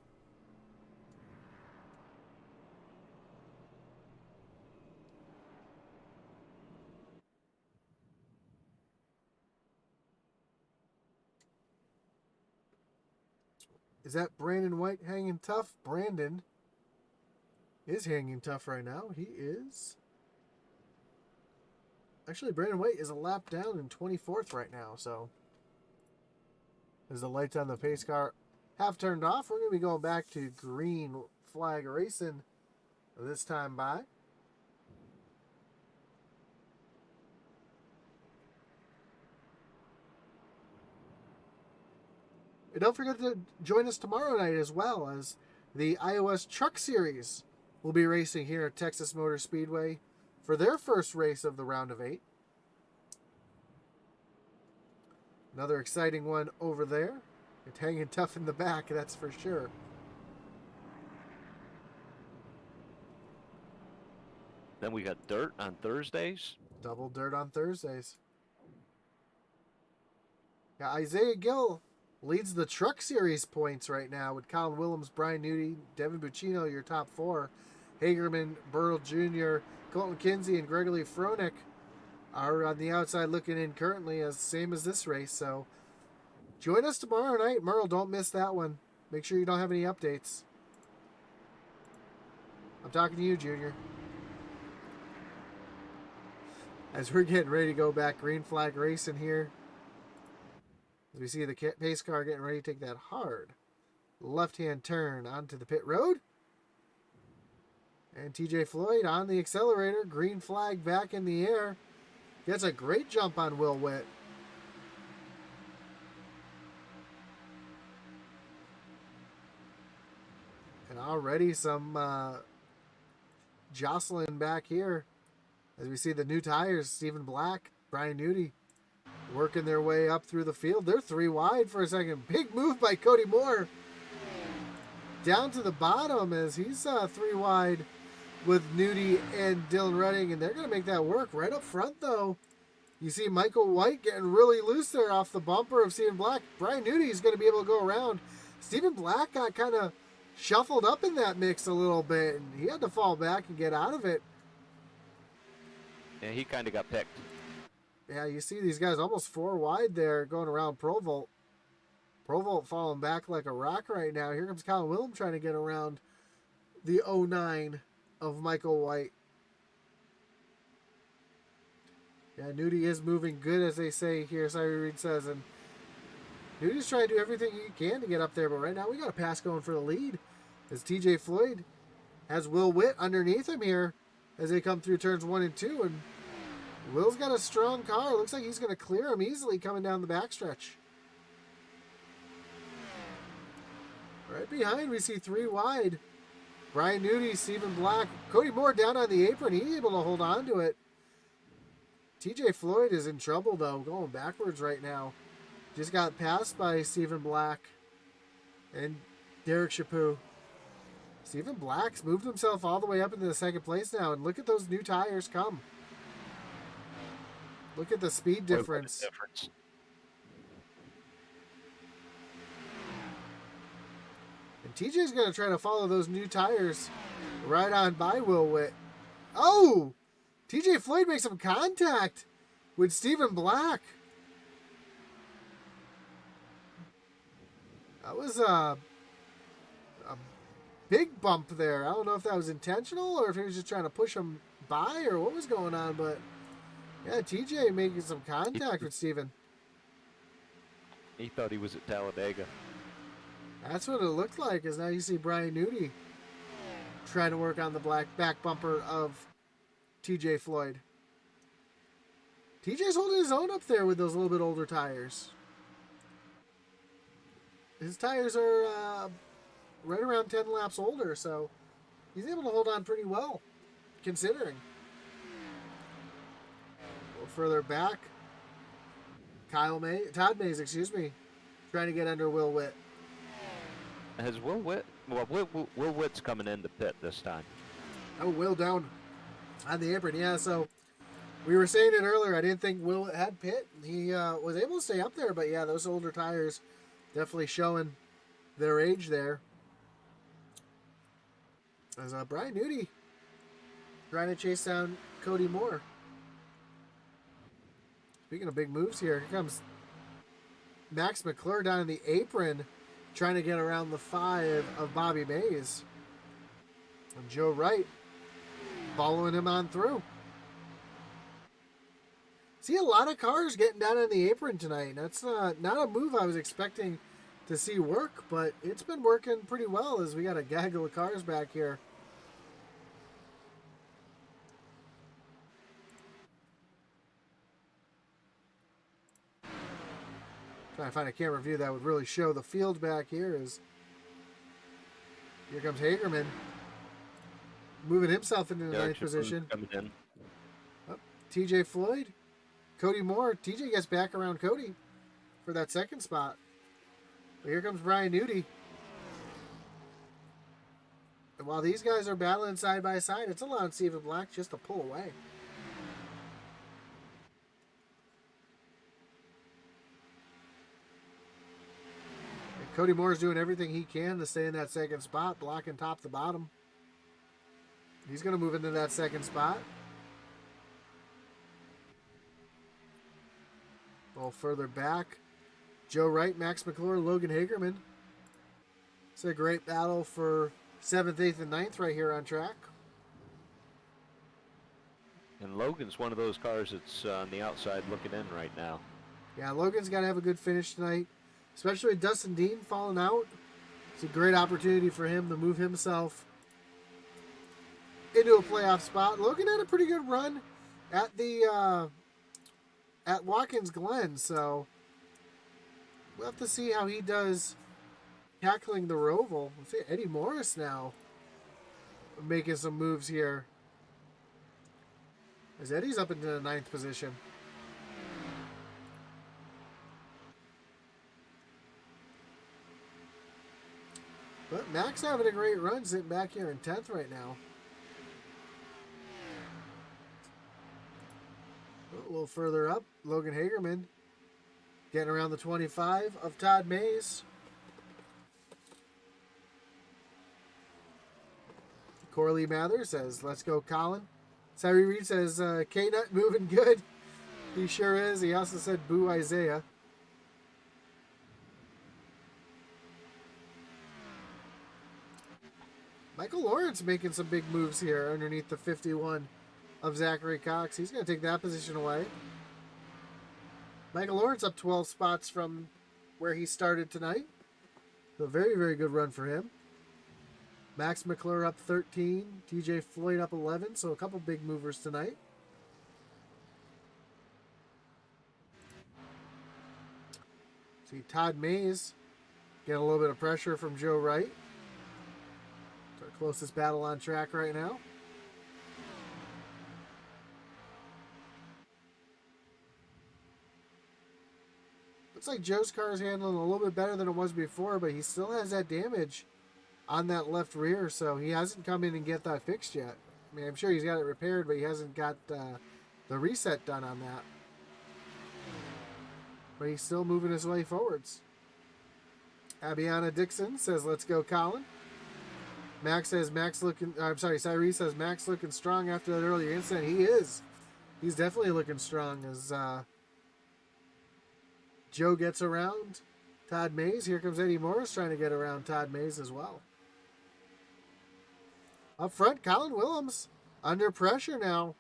Is that Brandon White hanging tough? Brandon is hanging tough right now. He is. Actually, Brandon White is a lap down in 24th right now. So, as the lights on the pace car have turned off, we're going to be going back to green flag racing this time by. And don't forget to join us tomorrow night as well, as the iOS Truck Series will be racing here at Texas Motor Speedway for their first race of the round of 8. Another exciting one over there. It's hanging tough in the back, that's for sure. Then we got dirt on Thursdays. Double dirt on Thursdays. Yeah, Isaiah Gill leads the Truck Series points right now with Colin Willems, Brian Newty, Devin Buccino, your top 4. Hagerman, Burl Jr., Colton Kinsey, and Gregory Froelich are on the outside looking in currently, as same as this race. So join us tomorrow night. Merle, don't miss that one. Make sure you don't have any updates. I'm talking to you, Junior. As we're getting ready to go back green flag racing here, as we see the pace car getting ready to take that hard left-hand turn onto the pit road. And TJ Floyd on the accelerator, green flag back in the air. Gets a great jump on Will Witt. And already some jostling back here as we see the new tires, Stephen Black, Brian Newty, working their way up through the field. They're 3 wide for a second. Big move by Cody Moore. Down to the bottom as he's 3 wide with Newty and Dylan Redding, and they're going to make that work. Right up front, though, you see Michael White getting really loose there off the bumper of Stephen Black. Brian Newty is going to be able to go around. Stephen Black got kind of shuffled up in that mix a little bit, and he had to fall back and get out of it. Yeah, he kind of got picked. Yeah, you see these guys almost 4 wide there going around Provolt. Provolt falling back like a rock right now. Here comes Colin Willem trying to get around the 09 of Michael White. Yeah, Newty is moving good, as they say here, Cyril Reed says. And Newty's trying to do everything he can to get up there. But right now we got a pass going for the lead, as TJ Floyd has Will Witt underneath him here as they come through turns 1 and 2. And Will's got a strong car. Looks like he's going to clear him easily coming down the backstretch. Right behind, we see 3 wide. Brian Newty, Stephen Black, Cody Moore down on the apron. He's able to hold on to it. TJ Floyd is in trouble, though, going backwards right now. Just got passed by Stephen Black and Derek Chaput. Stephen Black's moved himself all the way up into the 2nd place now, and look at those new tires come. Look at the speed difference. And TJ's going to try to follow those new tires right on by Will Witt. Oh! TJ Floyd makes some contact with Stephen Black. That was a big bump there. I don't know if that was intentional or if he was just trying to push him by or what was going on, but yeah, TJ making some contact with Stephen. He thought he was at Talladega. That's what it looked like, as now you see Brian Newty trying to work on the black back bumper of TJ Floyd. TJ's holding his own up there with those little bit older tires. His tires are right around 10 laps older, so he's able to hold on pretty well, considering. A little further back, Todd Mays, trying to get under Will Witt. Has Will Witt? Well, Will Witt's coming in the pit this time. Oh, Will down on the apron. Yeah, so we were saying it earlier. I didn't think Will had pit. He was able to stay up there, but yeah, those older tires definitely showing their age there. As Brian Newty trying to chase down Cody Moore. Speaking of big moves here comes Max McClure down in the apron trying to get around the 5 of Bobby Mays. And Joe Wright following him on through. See a lot of cars getting down on the apron tonight. That's not a move I was expecting to see work, but it's been working pretty well as we got a gaggle of cars back here. Trying to find a camera view that would really show the field back here. Is here comes Hagerman moving himself into the ninth position. Coming in. Oh, TJ Floyd, Cody Moore. TJ gets back around Cody for that second spot. But here comes Brian Nudie. And while these guys are battling side by side, it's allowing Stephen Black just to pull away. And Cody Moore's doing everything he can to stay in that second spot, blocking top to bottom. He's going to move into that second spot. A little further back, Joe Wright, Max McClure, Logan Hagerman. It's a great battle for 7th, 8th, and 9th right here on track. And Logan's one of those cars that's on the outside looking in right now. Yeah, Logan's got to have a good finish tonight, especially with Dustin Dean falling out. It's a great opportunity for him to move himself into a playoff spot. Logan had a pretty good run at the at Watkins Glen, so we'll have to see how he does tackling the Roval. Let's see, Eddie Morris now making some moves here. As Eddie's up into the 9th position. But Max having a great run, sitting back here in 10th right now. A little further up, Logan Hagerman getting around the 25 of Todd Mays. Corley Mather says, let's go, Colin. Cyree Reed says, K-Nut moving good. He sure is. He also said, boo Isaiah. Michael Lawrence making some big moves here underneath the 51 of Zachary Cox. He's going to take that position away. Michael Lawrence up 12 spots from where he started tonight. So a very, very good run for him. Max McClure up 13. TJ Floyd up 11. So a couple big movers tonight. See Todd Mays getting a little bit of pressure from Joe Wright. It's our closest battle on track right now. Looks like Joe's car is handling a little bit better than it was before, but he still has that damage on that left rear, so he hasn't come in and get that fixed yet. I mean, I'm sure he's got it repaired, but he hasn't got the reset done on that. But he's still moving his way forwards. Abiana Dixon says, let's go, Colin. Max says, Cyree says, Max looking strong after that earlier incident. He is. He's definitely looking strong as Joe gets around Todd Mays. Here comes Eddie Morris trying to get around Todd Mays as well. Up front, Colin Willems under pressure now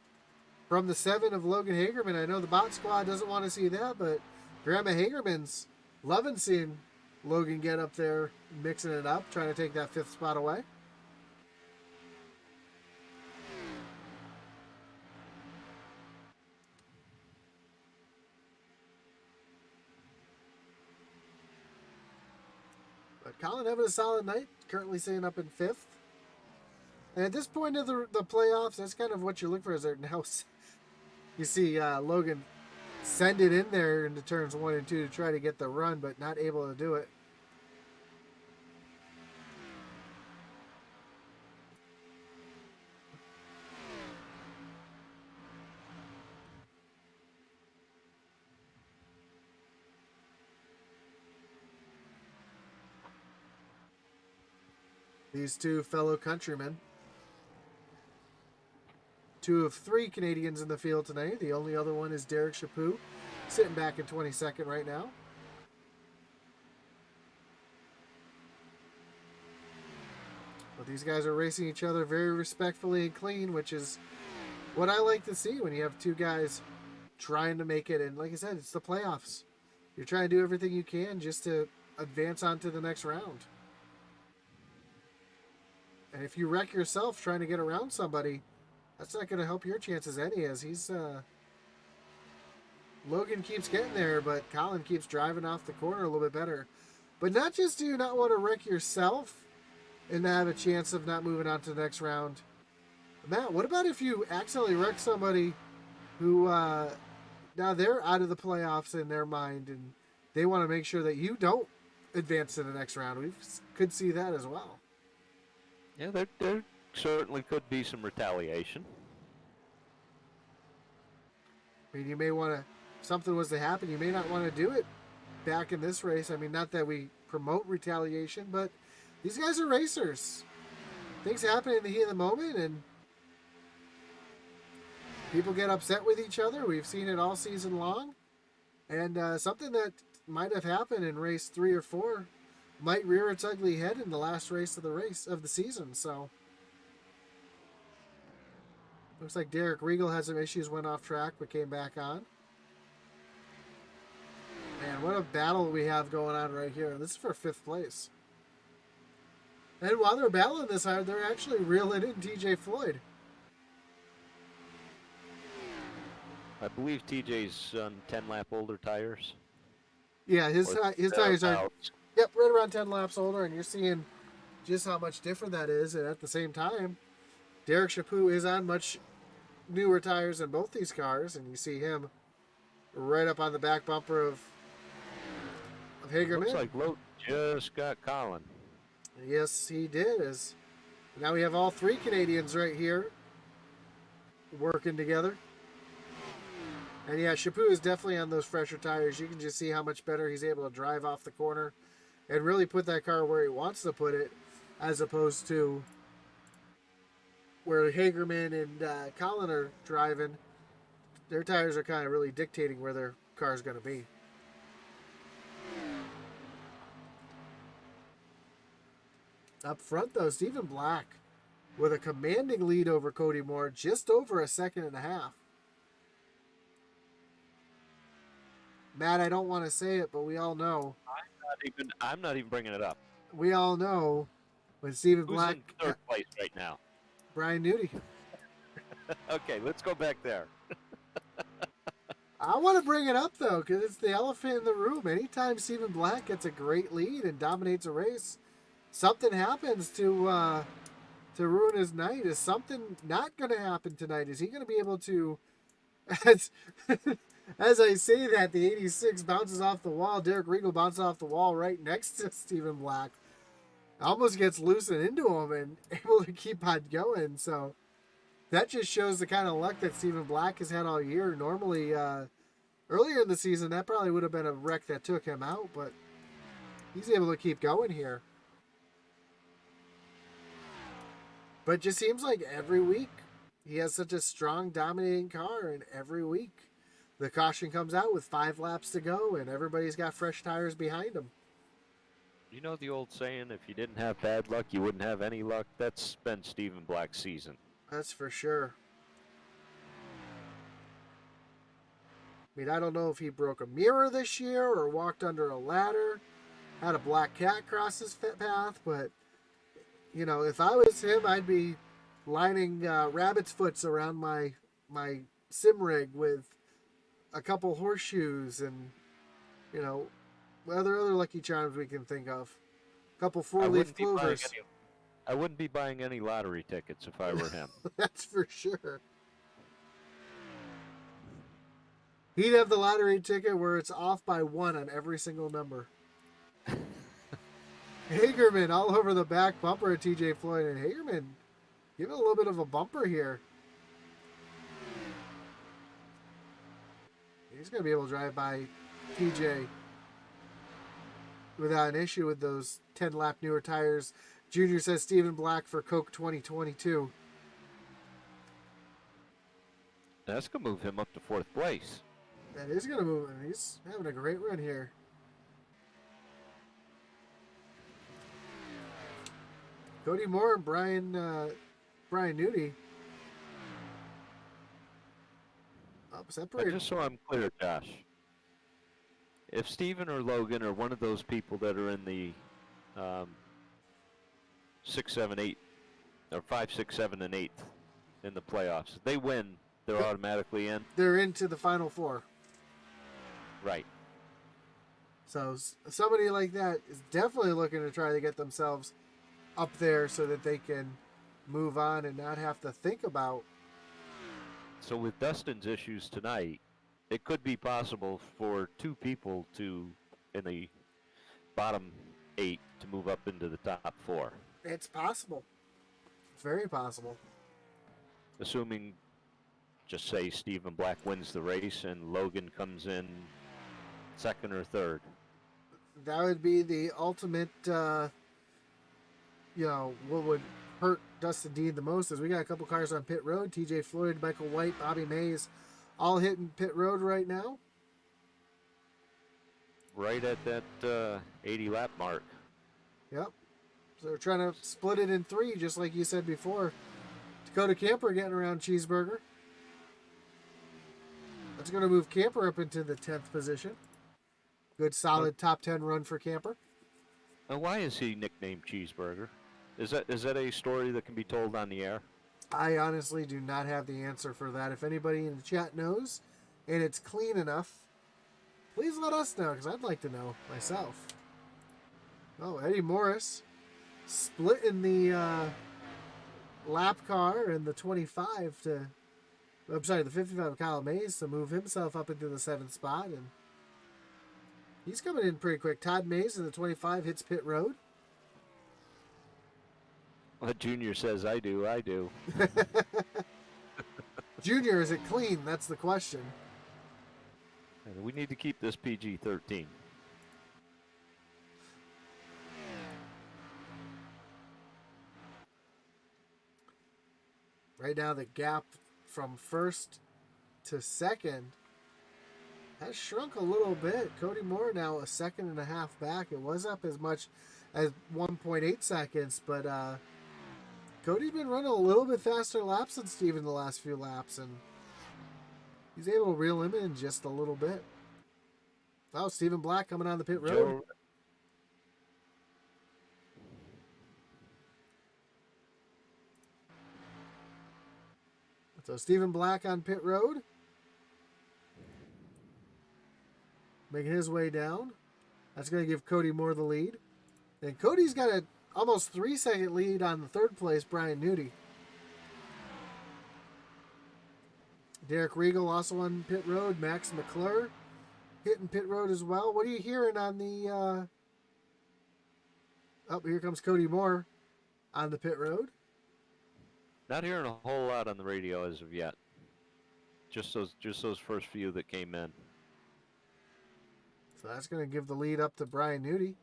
from the 7 of Logan Hagerman. I know the bot squad doesn't want to see that, but Grandma Hagerman's loving seeing Logan get up there, mixing it up, trying to take that 5th spot away. But Colin having a solid night, currently sitting up in 5th. And at this point of the playoffs, that's kind of what you look for. Is there now you see Logan send it in there into turns 1 and 2 to try to get the run, but not able to do it. These two fellow countrymen. 2 of 3 Canadians in the field tonight. The only other one is Derek Chaput, sitting back in 22nd right now. But these guys are racing each other very respectfully and clean, which is what I like to see when you have two guys trying to make it. And like I said, it's the playoffs. You're trying to do everything you can just to advance on to the next round. And if you wreck yourself trying to get around somebody, that's not going to help your chances any, as Logan keeps getting there, but Colin keeps driving off the corner a little bit better. But not just do you not want to wreck yourself and have a chance of not moving on to the next round. Matt, what about if you accidentally wreck somebody who now they're out of the playoffs in their mind and they want to make sure that you don't advance to the next round? We could see that as well. Yeah, there certainly could be some retaliation. I mean, you may want to, if something was to happen, you may not want to do it back in this race. I mean, not that we promote retaliation, but these guys are racers. Things happen in the heat of the moment, and people get upset with each other. We've seen it all season long. And something that might have happened in race 3 or 4 might rear its ugly head in the last race of the season. So looks like Derek Riegel had some issues, went off track, but came back on. Man, what a battle we have going on right here. This is for 5th place. And while they're battling this hard, they're actually reeling in TJ Floyd. I believe TJ's on 10-lap older tires. Yeah, his tires are, yep, right around 10 laps older, and you're seeing just how much different that is. And at the same time, Derek Chaput is on much newer tires in both these cars, and you see him right up on the back bumper of Hagerman. Looks like Lote just got Colin. Yes, he did. Now we have all 3 Canadians right here working together. And yeah, Chaput is definitely on those fresher tires. You can just see how much better he's able to drive off the corner and really put that car where he wants to put it, as opposed to where Hagerman and Colin are driving. Their tires are kind of really dictating where their car is going to be. Up front, though, Stephen Black with a commanding lead over Cody Moore, just over a second and a half. Matt, I don't want to say it, but we all know. I'm not even bringing it up. We all know when Stephen Black. Who's in 3rd place right now? Brian Nudie. Okay, let's go back there. I want to bring it up, though, because it's the elephant in the room. Anytime Stephen Black gets a great lead and dominates a race, something happens to ruin his night. Is something not going to happen tonight? Is he going to be able to... As I say that, the 86 bounces off the wall. Derek Riegel bounces off the wall right next to Stephen Black. Almost gets loosened into him and able to keep on going. So that just shows the kind of luck that Stephen Black has had all year. Normally, earlier in the season, that probably would have been a wreck that took him out, but he's able to keep going here. But it just seems like every week he has such a strong, dominating car, and every week the caution comes out with 5 laps to go, and everybody's got fresh tires behind them. You know the old saying, if you didn't have bad luck, you wouldn't have any luck? That's been Stephen Black's season. That's for sure. I mean, I don't know if he broke a mirror this year or walked under a ladder, had a black cat cross his path, but, you know, if I was him, I'd be lining rabbit's foots around my sim rig with a couple horseshoes and, you know, other Lucky Charms we can think of. A couple 4-leaf clovers. I wouldn't be buying any lottery tickets if I were him. That's for sure. He'd have the lottery ticket where it's off by 1 on every single number. Hagerman all over the back bumper of TJ Floyd, and Hagerman give it a little bit of a bumper here. He's going to be able to drive by TJ without an issue with those 10-lap newer tires. Junior says Stephen Black for Coke 2022. That's going to move him up to 4th place. That is going to move him. He's having a great run here. Cody Moore and Brian Nudie up separated. Just so I'm clear, Josh, if Steven or Logan or one of those people that are in the 6, 7, 8, or 5, 6, 7, and 8 in the playoffs, they win, they're automatically in. They're into the Final Four. Right. So somebody like that is definitely looking to try to get themselves up there so that they can move on and not have to think about. So with Dustin's issues tonight, it could be possible for 2 people in the bottom 8 to move up into the top 4. It's possible. It's very possible. Assuming, just say Stephen Black wins the race and Logan comes in second or third. That would be the ultimate, what would hurt Dustin Dean the most is we got a couple cars on pit road. TJ Floyd, Michael White, Bobby Mays, all hitting pit road right now. Right at that 80 lap mark. Yep. So they're trying to split it in 3, just like you said before. Dakota Camper getting around Cheeseburger. That's going to move Camper up into the 10th position. Good solid top 10 run for Camper. And why is he nicknamed Cheeseburger? Is that a story that can be told on the air? I honestly do not have the answer for that. If anybody in the chat knows, and it's clean enough, please let us know, because I'd like to know myself. Oh, Eddie Morris splitting the lap car and the 25 to... I'm sorry, the 55 of Kyle Mays to move himself up into the 7th spot, and he's coming in pretty quick. Todd Mays in the 25 hits pit road. Well, Junior says, I do. Junior, is it clean? That's the question. And we need to keep this PG-13. Right now, the gap from first to second has shrunk a little bit. Cody Moore now a second and a half back. It was up as much as 1.8 seconds, but Cody's been running a little bit faster laps than Steven the last few laps, and he's able to reel him in just a little bit. Oh, Stephen Black coming on the pit road. So Stephen Black on pit road. Making his way down. That's going to give Cody Moore the lead. And Cody's got a almost 3-second lead on the 3rd place, Brian Nudie. Derek Regal also on pit road. Max McClure hitting pit road as well. What are you hearing on the... Oh, here comes Cody Moore on the pit road. Not hearing a whole lot on the radio as of yet. Just those first few that came in. So that's going to give the lead up to Brian Nudie.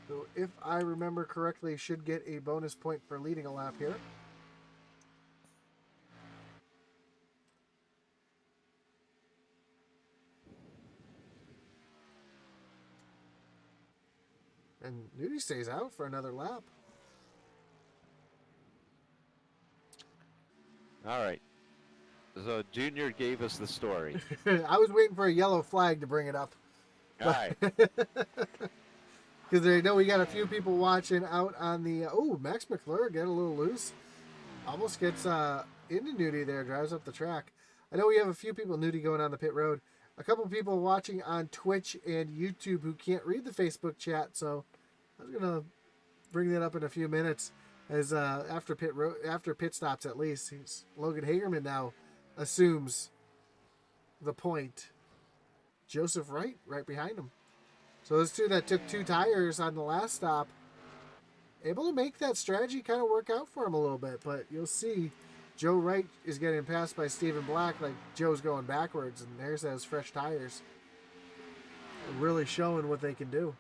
So if I remember correctly, should get a bonus point for leading a lap here. And Nudie stays out for another lap. All right. So Junior gave us the story. I was waiting for a yellow flag to bring it up. All right. Because I know we got a few people watching out on the... oh, Max McClure getting a little loose. Almost gets into Nudie there, drives up the track. I know we have a few people, Nudie, going on the pit road. A couple people watching on Twitch and YouTube who can't read the Facebook chat, so I was going to bring that up in a few minutes. As after pit stops, at least, Logan Hagerman now assumes the point. Joseph Wright right behind him. So those two that took 2 tires on the last stop, able to make that strategy kind of work out for him a little bit. But you'll see Joe Wright is getting passed by Stephen Black like Joe's going backwards, and there's those fresh tires. Really showing what they can do.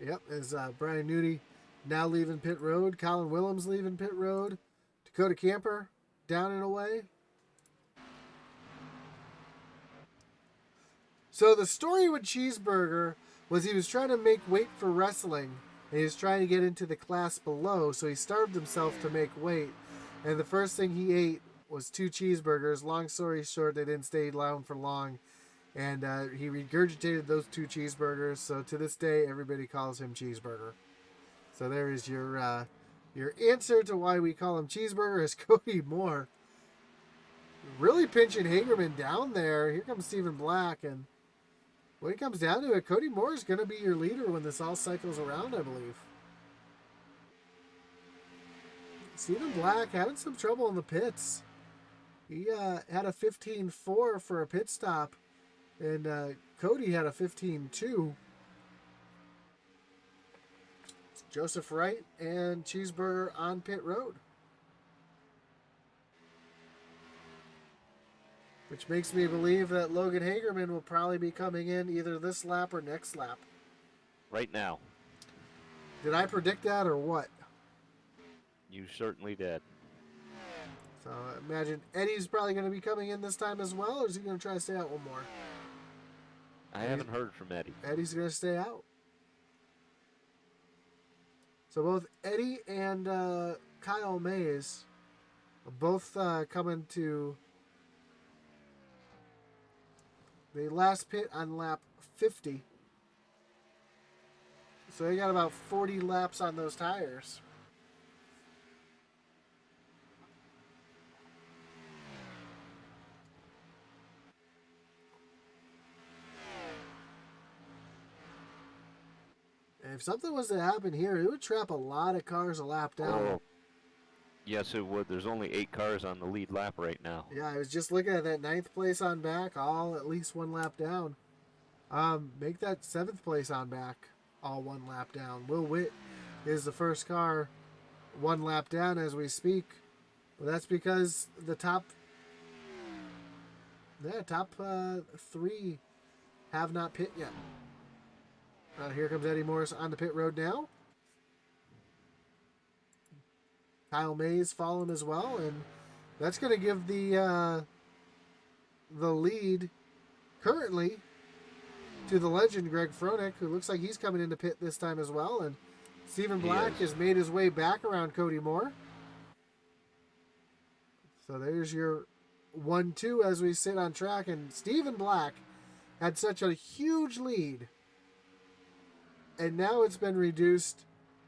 Yep, as Brian Nudie now leaving pit road. Colin Willems leaving pit road. Dakota Camper down and away. So the story with Cheeseburger was he was trying to make weight for wrestling, and he was trying to get into the class below, so he starved himself to make weight. And the first thing he ate was 2 cheeseburgers. Long story short, they didn't stay around for long, and he regurgitated those 2 cheeseburgers. So to this day, everybody calls him Cheeseburger. So there is your answer to why we call him Cheeseburger is Cody Moore. Really pinching Hagerman down there. Here comes Stephen Black, and when it comes down to it, Cody Moore is going to be your leader when this all cycles around, I believe. Stephen Black having some trouble in the pits. He had a 15.4 for a pit stop, and Cody had a 15.2. Joseph Wright and Cheeseburger on pit road. Which makes me believe that Logan Hagerman will probably be coming in either this lap or next lap. Right now. Did I predict that or what? You certainly did. So I imagine Eddie's probably going to be coming in this time as well, or is he going to try to stay out one more? I haven't heard from Eddie. Eddie's going to stay out. So both Eddie and Kyle Mays are both coming to the last pit on lap 50. So they got about 40 laps on those tires. And if something was to happen here, it would trap a lot of cars a lap down. Oh, yes, it would. There's only 8 cars on the lead lap right now. Yeah, I was just looking at that 9th place on back, all at least 1 lap down. Make that 7th place on back, all 1 lap down. Will Witt is the first car 1 lap down as we speak. But that's because the top 3 have not pit yet. Here comes Eddie Morris on the pit road now. Kyle Mays following as well, and that's going to give the lead currently to the legend Greg Froelich, who looks like he's coming into pit this time as well. And Stephen Black has made his way back around Cody Moore. So there's your 1-2 as we sit on track, and Stephen Black had such a huge lead, and now it's been reduced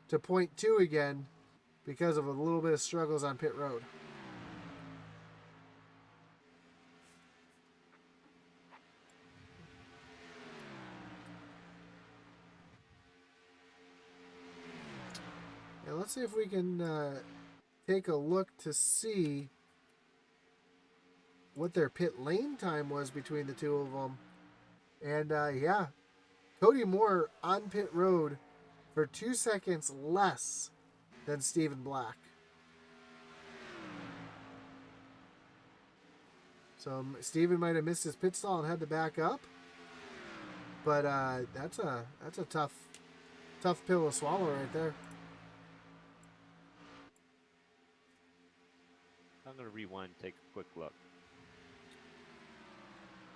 to 0.2 again because of a little bit of struggles on pit road. And let's see if we can take a look to see what their pit lane time was between the two of them. And yeah, Cody Moore on pit road for 2 seconds less than Stephen Black. So Stephen might have missed his pit stall and had to back up, but that's a tough pill to swallow right there. I'm going to rewind and take a quick look.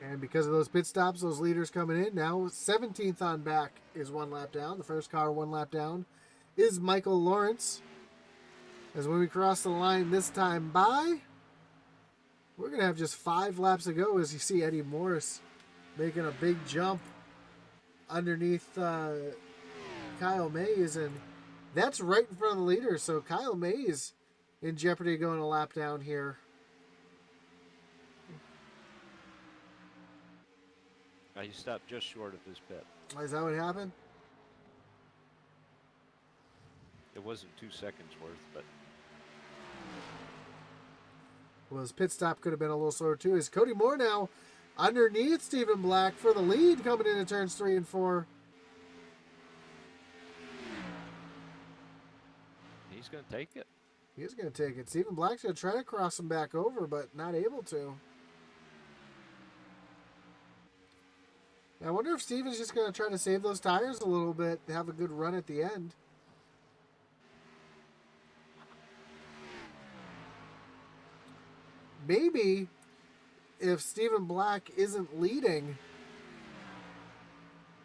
And because of those pit stops, those leaders coming in, now 17th on back is 1 lap down. The first car 1 lap down is Michael Lawrence. As when we cross the line this time by, we're going to have just 5 laps to go as you see Eddie Morris making a big jump underneath Kyle Mays. And that's right in front of the leader. So Kyle Mays in jeopardy going a lap down here. He stopped just short of his pit. Is that what happened? It wasn't 2 seconds worth, but Well, his pit stop could have been a little slower too. Is Cody Moore now underneath Stephen Black for the lead coming into turns 3 and 4? he's going to take it. He is going to take it. Stephen Black's going to try to cross him back over, but not able to. I wonder if Steven's just going to try to save those tires a little bit to have a good run at the end. Maybe if Steven Black isn't leading,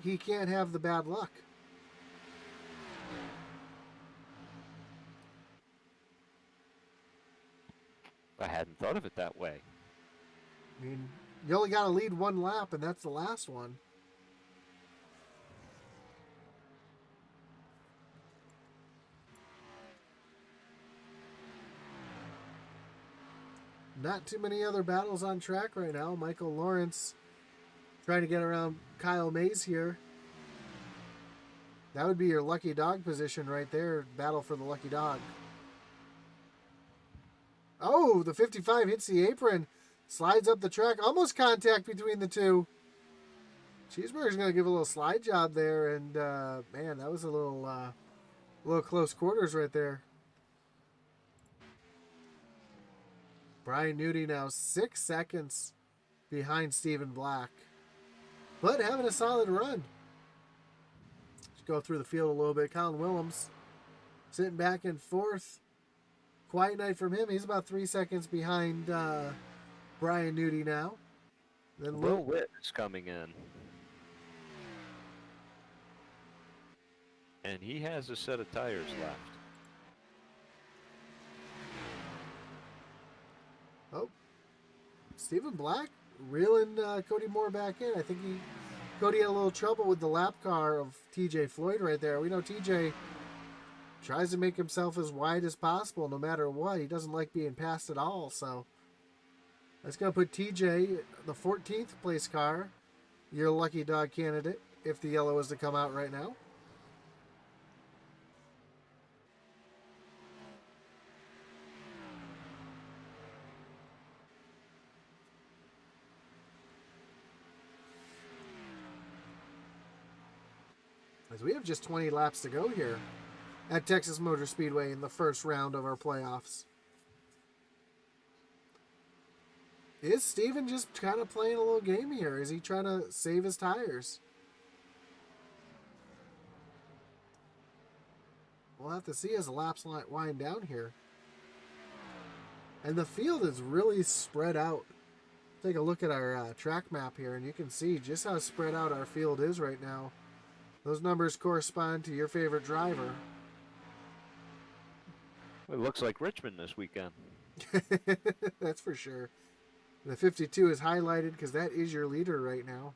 he can't have the bad luck. I hadn't thought of it that way. I mean, you only got to lead one lap, and that's the last one. Not too many other battles on track right now. Michael Lawrence trying to get around Kyle Mays here. That would be your lucky dog position right there. Battle for the lucky dog. Oh, the 55 hits the apron. Slides up the track. Almost contact between the two. Cheeseburger's going to give a little slide job there. And, man, that was a little close quarters right there. Brian Nudie now 6 seconds behind Steven Black. But having a solid run. Let's go through the field a little bit. Colin Willems sitting back in fourth. Quiet night from him. He's about 3 seconds behind Brian Nudie now. Then Will Witt is coming in. And he has a set of tires left. Oh, Steven Black reeling Cody Moore back in. I think Cody had a little trouble with the lap car of TJ Floyd right there. We know TJ tries to make himself as wide as possible no matter what. He doesn't like being passed at all. So that's going to put TJ, the 14th place car, your lucky dog candidate, if the yellow is to come out right now. As we have just 20 laps to go here at Texas Motor Speedway in the first round of our playoffs. Is Steven just kind of playing a little game here? Is he trying to save his tires? We'll have to see as the laps wind down here. And the field is really spread out. Take a look at our track map here, and you can see just how spread out our field is right now. Those numbers correspond to your favorite driver. It looks like Richmond this weekend. That's for sure. The 52 is highlighted because that is your leader right now.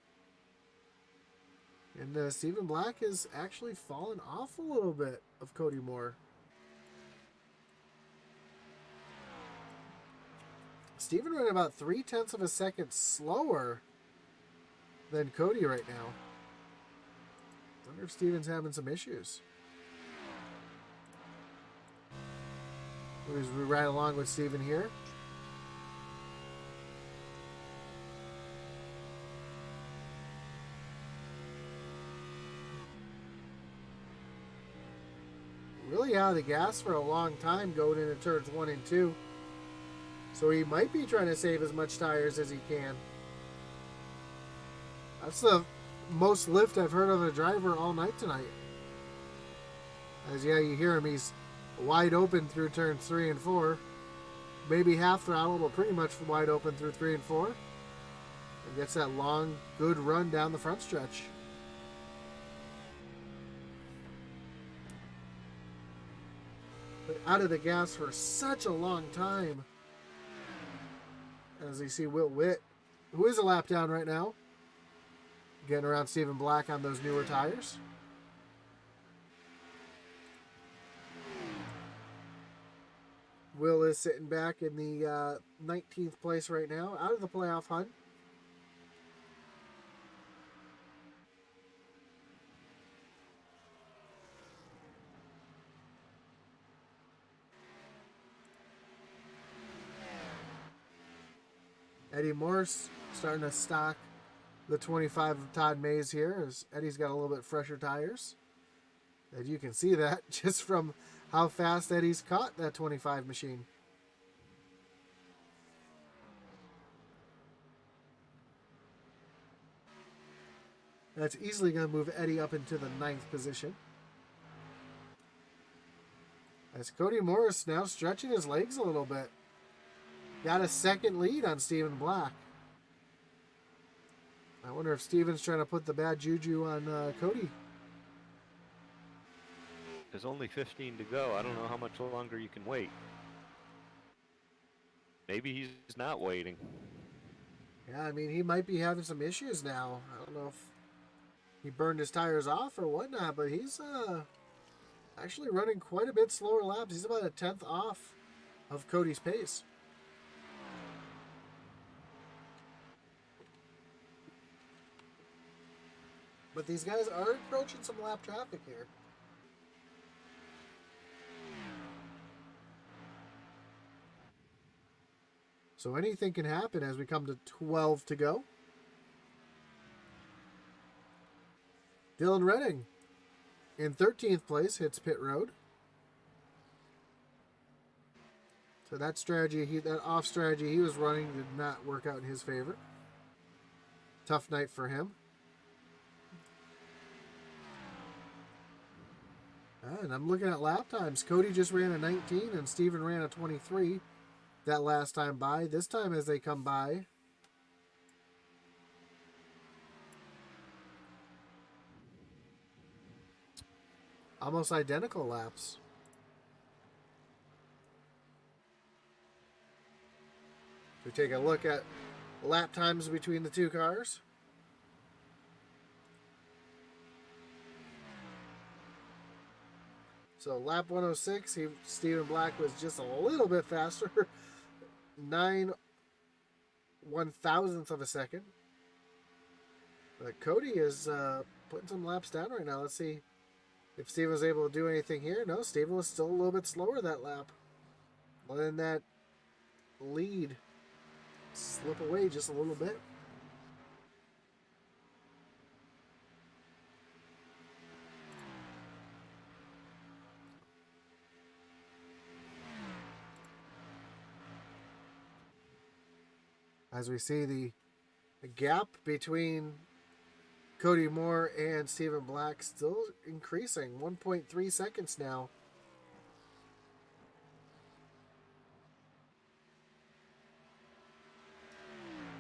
And Steven Black has actually fallen off a little bit of Cody Moore. Steven running about 0.3 of a second slower than Cody right now. Wonder if Steven's having some issues. As we ride along with Steven here. Really out of the gas for a long time going into turns 1 and 2. So he might be trying to save as much tires as he can. That's the most lift I've heard of a driver all night tonight. As yeah, you hear him, he's wide open through turns 3 and 4. Maybe half throttle, but pretty much wide open through 3 and 4. And gets that long, good run down the front stretch. But out of the gas for such a long time. As you see Will Witt, who is a lap down right now, getting around Steven Black on those newer tires. Will is sitting back in the 19th place right now, out of the playoff hunt. Eddie Morse starting to stock the 25 of Todd Mays here, as Eddie's got a little bit fresher tires. And you can see that just from how fast Eddie's caught that 25 machine. That's easily going to move Eddie up into the 9th position. As Cody Morris now stretching his legs a little bit. Got a second lead on Stephen Black. I wonder if Steven's trying to put the bad juju on Cody. There's only 15 to go. I don't know how much longer you can wait. Maybe he's not waiting. Yeah, I mean, he might be having some issues now. I don't know if he burned his tires off or whatnot, but he's actually running quite a bit slower laps. He's about a 10th off of Cody's pace. But these guys are approaching some lap traffic here. So anything can happen as we come to 12 to go. Dylan Redding in 13th place hits pit road. So that strategy, that off strategy he was running did not work out in his favor. Tough night for him. And I'm looking at lap times. Cody just ran a 19 and Steven ran a 23 that last time by. This time as they come by, almost identical laps. We take a look at lap times between the two cars. So lap 106, Stephen Black was just a little bit faster. 9/1000th of a second. But Cody is putting some laps down right now. Let's see if Steven was able to do anything here. No, Steven was still a little bit slower that lap. Letting that lead slip away just a little bit. As we see the gap between Cody Moore and Stephen Black still increasing. 1.3 seconds now.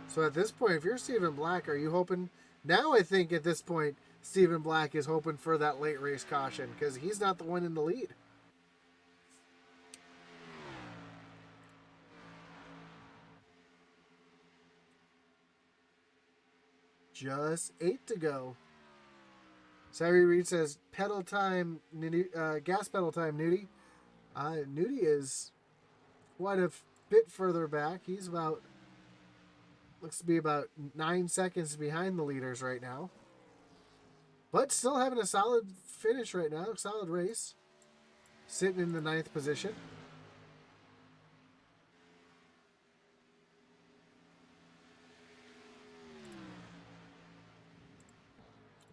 So at this point, if you're Stephen Black, are you hoping... Now I think at this point, Stephen Black is hoping for that late race caution because he's not the one in the lead. Just 8 to go. Cyree Reed says, pedal time, gas pedal time, Nudie. Nudie is quite a bit further back. He's about, looks to be about 9 seconds behind the leaders right now. But still having a solid finish right now, solid race. Sitting in the 9th position.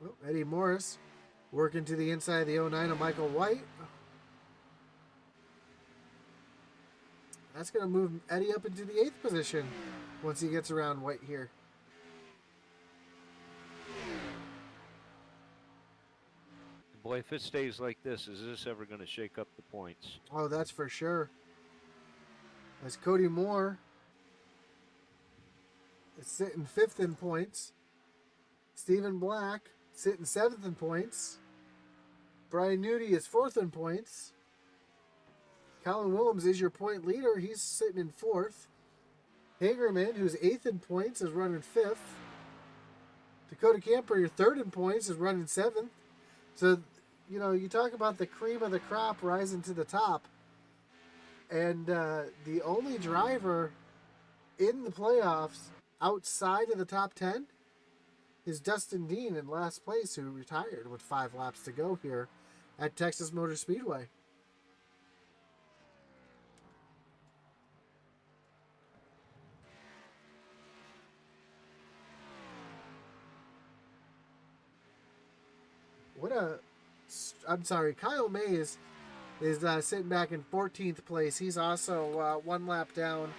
Oh, Eddie Morris working to the inside of the 09 of Michael White. That's going to move Eddie up into the 8th position once he gets around White here. Boy, if it stays like this, is this ever going to shake up the points? Oh, that's for sure. As Cody Moore is sitting 5th in points. Stephen Black sitting 7th in points. Brian Nudie is 4th in points. Colin Willems is your point leader. He's sitting in 4th. Hagerman, who's 8th in points, is running 5th. Dakota Camper, your 3rd in points, is running 7th. So, you know, you talk about the cream of the crop rising to the top. And the only driver in the playoffs outside of the top 10 is Dustin Dean in last place, who retired with 5 laps to go here at Texas Motor Speedway. I'm sorry, Kyle May is sitting back in 14th place. He's also 1 lap down.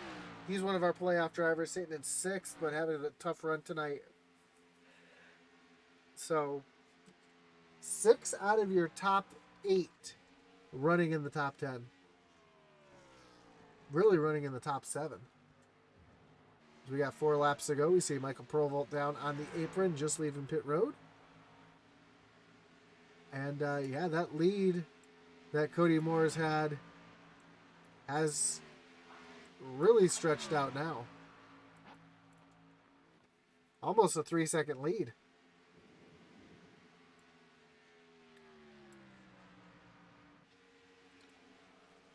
He's one of our playoff drivers, sitting in 6th, but having a tough run tonight. So 6 out of your top 8 running in the top 10. Really running in the top 7. We got 4 laps to go. We see Michael Provolt down on the apron, just leaving pit road. And yeah, that lead that Cody Moore's had has really stretched out now. Almost a 3-second lead.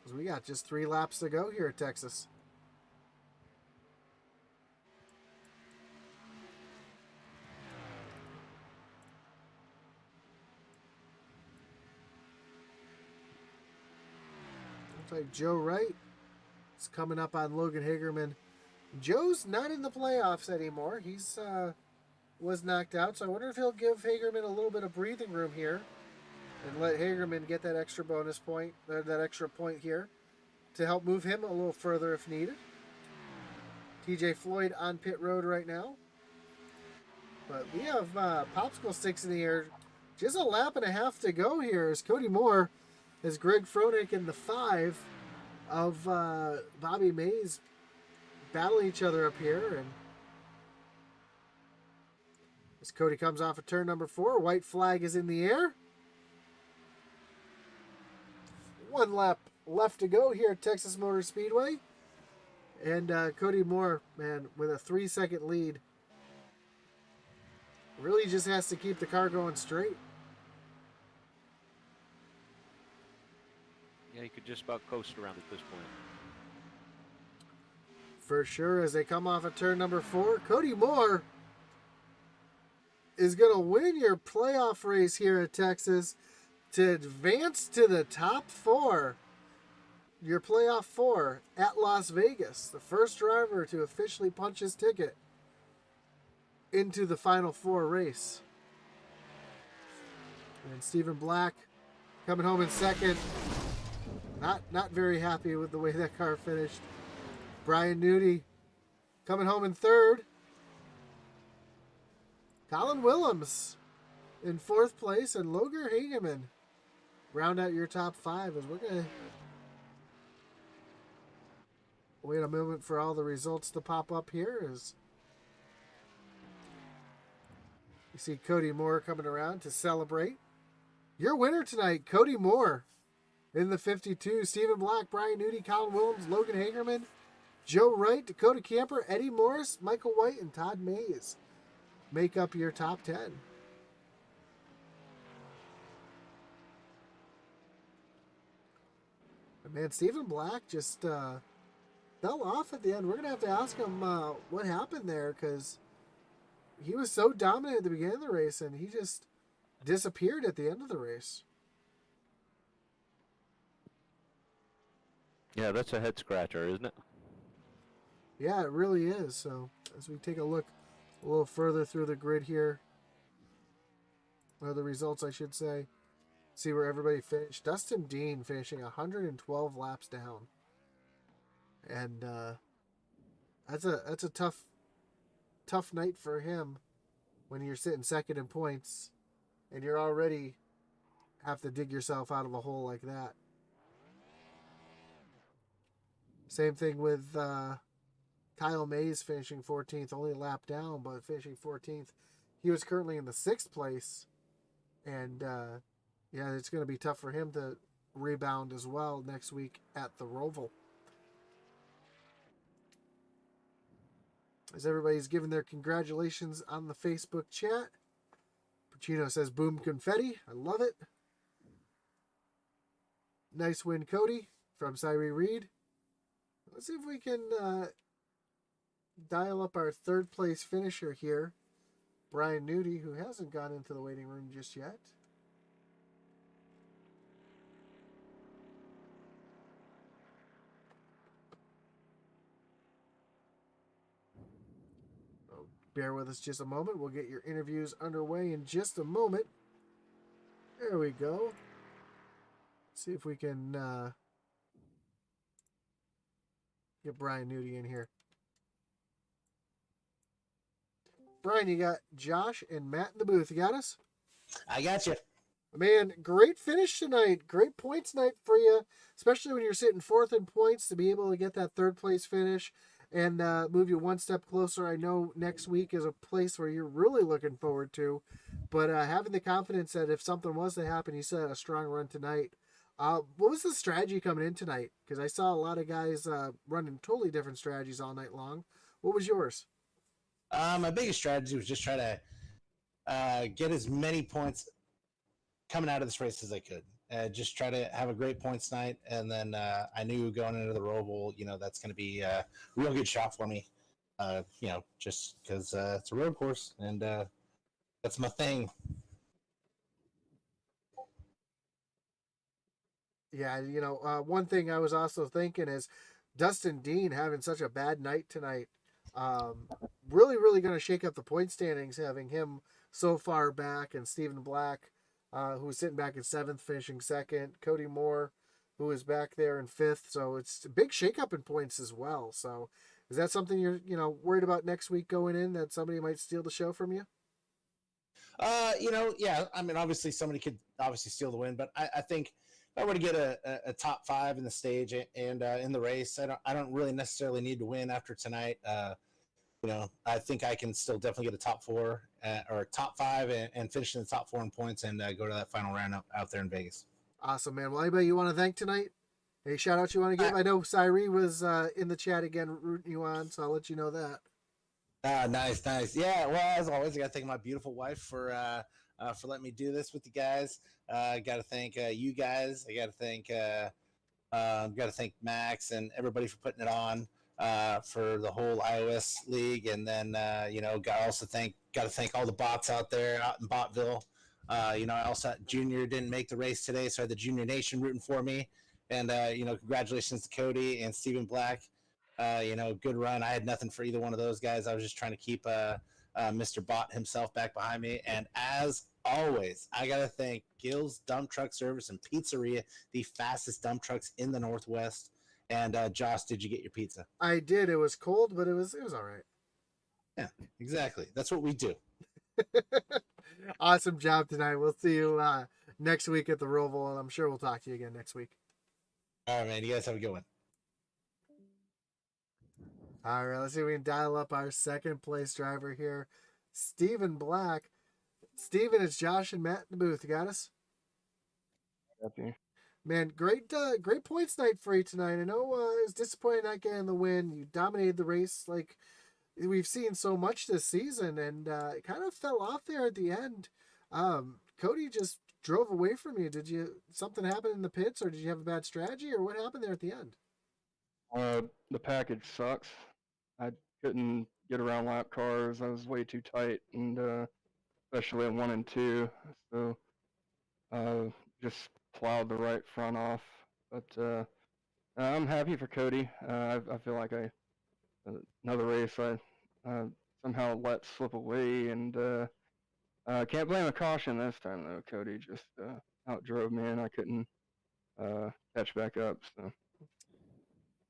So we got just 3 laps to go here at Texas. Looks like Joe Wright is coming up on Logan Hagerman. Joe's not in the playoffs anymore. He's was knocked out, so I wonder if he'll give Hagerman a little bit of breathing room here and let Hagerman get that extra bonus point, or that extra point here, to help move him a little further if needed. TJ Floyd on pit road right now. But we have popsicle sticks in the air. Just a lap and a half to go here as Cody Moore, as Greg Froelich and the 5 of Bobby Mays battle each other up here. And as Cody comes off of turn number 4, white flag is in the air. 1 lap left to go here at Texas Motor Speedway. And Cody Moore, man, with a 3-second lead, really just has to keep the car going straight. Yeah, he could just about coast around at this point. For sure, as they come off of turn number 4, Cody Moore is going to win your playoff race here at Texas to advance to the top 4. Your playoff 4 at Las Vegas. The first driver to officially punch his ticket into the Final 4 race. And Stephen Black coming home in second. Not very happy with the way that car finished. Brian Nudie coming home in third. Colin Willems in 4th place, and Logan Hageman round out your top 5 as we're going to wait a moment for all the results to pop up here as you see Cody Moore coming around to celebrate. Your winner tonight, Cody Moore in the 52. Stephen Black, Brian Nudie, Colin Willems, Logan Hagerman, Joe Wright, Dakota Camper, Eddie Morris, Michael White, and Todd Mays make up your top 10. And man, Stephen Black just fell off at the end. We're going to ask him what happened there, because he was so dominant at the beginning of the race, and he just disappeared at the end of the race. Yeah, that's a head scratcher, isn't it? Yeah, it really is. So as we take a look a little further through the grid here, or the results, I should say, see where everybody finished. Dustin Dean finishing 112 laps down, and that's a tough night for him when you're sitting second in points and you're already have to dig yourself out of a hole like that. Same thing with Kyle Mays finishing 14th, only a lap down, but finishing 14th. He was currently in the 6th place, and yeah, it's going to be tough for him to rebound as well next week at the Roval. As everybody's giving their congratulations on the Facebook chat, Pacino says, boom confetti. I love it. Nice win, Cody, from Cyree Reed. Let's see if we can dial up our 3rd place finisher here, Brian Nudie, who hasn't gone into the waiting room just yet. Oh, bear with us just a moment. We'll get your interviews underway in just a moment. There we go. See if we can get Brian Nudie in here. Brian, you got Josh and Matt in the booth. You got us? I got you. Man, great finish tonight. Great points night for you, especially when you're sitting fourth in points to be able to get that third place finish and move you one step closer. I know next week is a place where you're really looking forward to, but having the confidence that if something was to happen, you still had a strong run tonight. What was the strategy coming in tonight? Because I saw a lot of guys running totally different strategies all night long. What was yours? My biggest strategy was just try to get as many points coming out of this race as I could. Just try to have a great points night, and then I knew going into the Roval, that's going to be a real good shot for me. Just because it's a road course, and that's my thing. Yeah, one thing I was also thinking is Dustin Dean having such a bad night tonight. Um, really, really going to shake up the point standings, having him so far back, and Stephen Black, who was sitting back in seventh, finishing second. Cody Moore, who is back there in fifth. So it's a big shakeup in points as well. So is that something you're worried about next week going in, that somebody might steal the show from you? Yeah. I mean, obviously somebody could obviously steal the win, but I think if I were to get a top five in the stage and in the race, I don't really necessarily need to win after tonight. I think I can still definitely get a top four or top five and finish in the top four in points and go to that final round out there in Vegas. Awesome, man. Well, anybody you want to thank tonight? Any shout outs you want to give? I know Cyree was in the chat again rooting you on, so I'll let you know that. Nice. Yeah, well, as always, I got to thank my beautiful wife for letting me do this with you guys. I got to thank you guys. I got to thank Max and everybody for putting it on for the whole iOS league, and then got to thank all the bots out there out in Botville. I also Junior didn't make the race today, so I had the Junior Nation rooting for me, and congratulations to Cody and Stephen Black. Good run. I had nothing for either one of those guys. I was just trying to keep Mr. Bot himself back behind me. And as always, I got to thank Gill's Dump Truck Service and Pizzeria, the fastest dump trucks in the Northwest. And Josh, did you get your pizza? I did. It was cold, but it was all right. Yeah, exactly. That's what we do. Awesome job tonight. We'll see you next week at the Roval, and I'm sure we'll talk to you again next week. All right, man. You guys have a good one. All right, let's see if we can dial up our second place driver here, Stephen Black. Stephen, it's Josh and Matt in the booth. You got us? Happy. Man, great points night for you tonight. I know it was disappointing not getting the win. You dominated the race like we've seen so much this season, and it kind of fell off there at the end. Cody just drove away from you. Something happen in the pits, or did you have a bad strategy, or what happened there at the end? The package sucks. I couldn't get around lap cars. I was way too tight, and especially at 1 and 2. So just plowed the right front off. But I'm happy for Cody. I feel like another race I somehow let slip away, and can't blame a caution this time though. Cody just outdrove me, and I couldn't catch back up. So.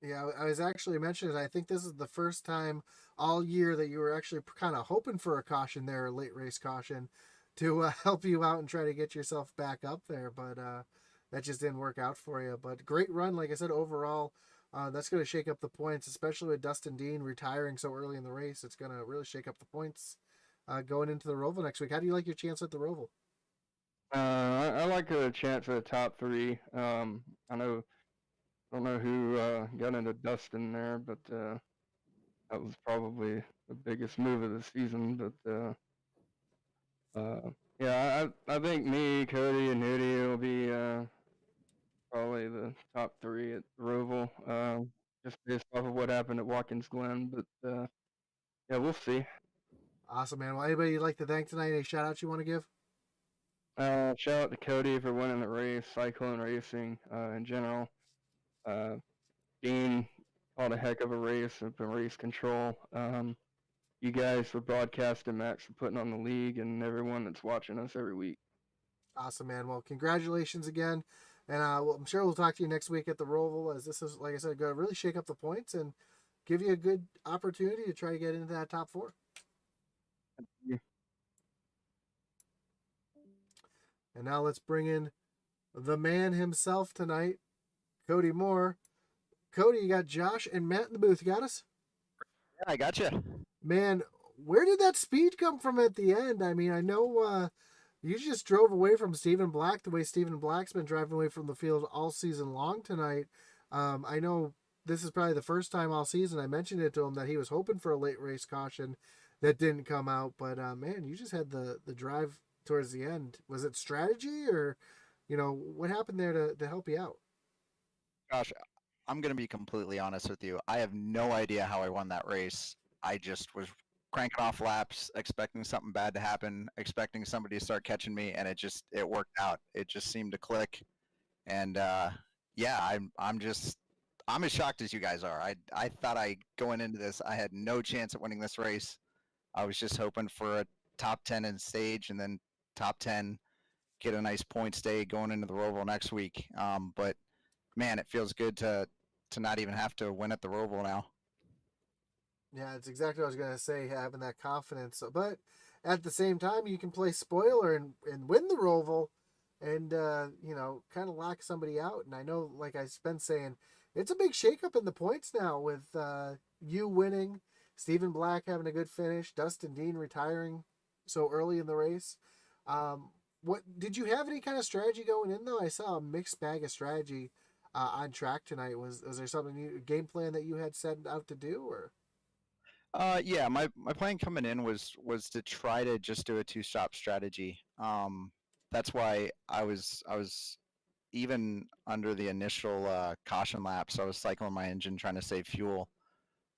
Yeah, I was actually mentioning, I think this is the first time all year that you were actually kind of hoping for a caution there, a late race caution, to help you out and try to get yourself back up there. But that just didn't work out for you. But great run, like I said, overall. That's going to shake up the points, especially with Dustin Dean retiring so early in the race. It's going to really shake up the points going into the Roval next week. How do you like your chance at the Roval? I like a chance at the top 3. I don't know who got into Dustin there, but that was probably the biggest move of the season. But yeah, I think me, Cody, and Nudie will be probably the top 3 at the Roval, just based off of what happened at Watkins Glen. But yeah, we'll see. Awesome, man. Well, anybody you'd like to thank tonight? Any shout outs you want to give? Shout out to Cody for winning the race, Cyclone Racing in general. Dean called a heck of a race up in race control. You guys for broadcasting, Max for putting on the league, and everyone that's watching us every week. Awesome, man. Well, congratulations again. And I'm sure we'll talk to you next week at the Roval, as this is, like I said, going to really shake up the points and give you a good opportunity to try to get into that top 4. And now let's bring in the man himself tonight, Cody Moore. Cody, you got Josh and Matt in the booth. You got us? Yeah, I gotcha. Man, where did that speed come from at the end? I mean, I know you just drove away from Stephen Black the way Stephen Black's been driving away from the field all season long tonight. I know this is probably the first time all season I mentioned it to him that he was hoping for a late race caution that didn't come out. But man, you just had the drive towards the end. Was it strategy or, what happened there to help you out? Gosh, I'm gonna be completely honest with you. I have no idea how I won that race. I just was cranking off laps, expecting something bad to happen, expecting somebody to start catching me, and it worked out. It just seemed to click, and yeah, I'm as shocked as you guys are. I thought going into this, I had no chance at winning this race. I was just hoping for a top 10 in stage, and then top 10, get a nice points day going into the Roval next week. But man, it feels good to not even have to win at the Roval now. Yeah, it's exactly what I was gonna say, having that confidence. But at the same time, you can play spoiler and win the Roval, and kind of lock somebody out. And I know, like I've been saying, it's a big shakeup in the points now with you winning, Stephen Black having a good finish, Dustin Dean retiring so early in the race. What did you have any kind of strategy going in though? I saw a mixed bag of strategy on track tonight. Was there something game plan that you had set out to do or? Yeah, my plan coming in was to try to just do a two-stop strategy. That's why I was even under the initial caution laps, I was cycling my engine trying to save fuel.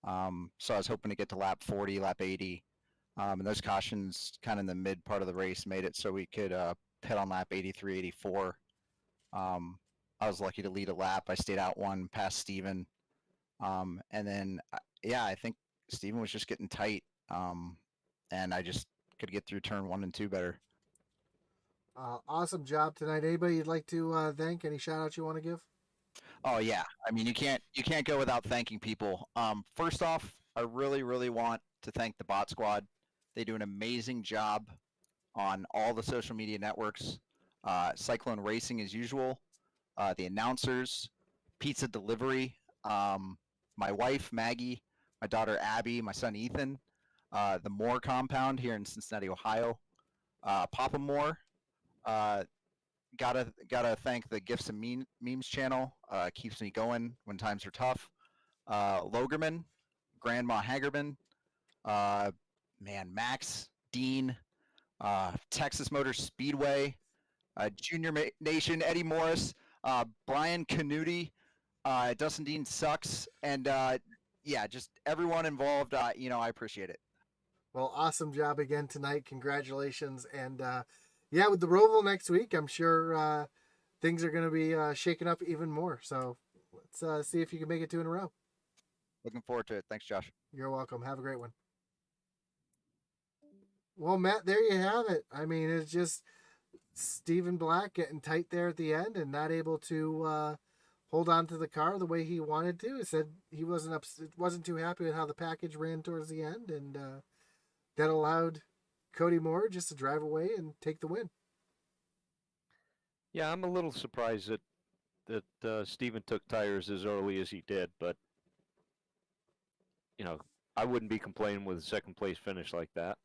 So I was hoping to get to lap 40, lap 80, and those cautions kind of in the mid part of the race made it so we could pit on lap 83, 84. I was lucky to lead a lap. I stayed out one past Steven. And then, yeah, I think Steven was just getting tight. And I just could get through turn 1 and 2 better. Awesome job tonight. Anybody you'd like to thank? Any shout outs you want to give? Oh yeah, I mean you can't go without thanking people. First off, I really want to thank the Bot Squad. They do an amazing job on all the social media networks. Cyclone Racing as usual, the announcers, pizza delivery, my wife Maggie, my daughter Abby, my son Ethan, the Moore compound here in Cincinnati, Ohio, Papa Moore. Gotta thank the Gifts and Memes channel. Keeps me going when times are tough. Logerman, Grandma Hagerman, man, Max, Dean, Texas Motor Speedway, Junior Nation, Eddie Morris, Brian Canuti, Dustin Dean sucks, and yeah, just everyone involved. I appreciate it. Well, awesome job again tonight. Congratulations. And yeah, with the Roval next week, I'm sure things are going to be shaken up even more. So let's see if you can make it 2 in a row. Looking forward to it. Thanks, Josh. You're welcome. Have a great one. Well, Matt, there you have it. I mean, it's just Stephen Black getting tight there at the end and not able to hold on to the car the way he wanted to. He said he wasn't too happy with how the package ran towards the end, and that allowed Cody Moore just to drive away and take the win. Yeah, I'm a little surprised that Steven took tires as early as he did, but I wouldn't be complaining with a second place finish like that.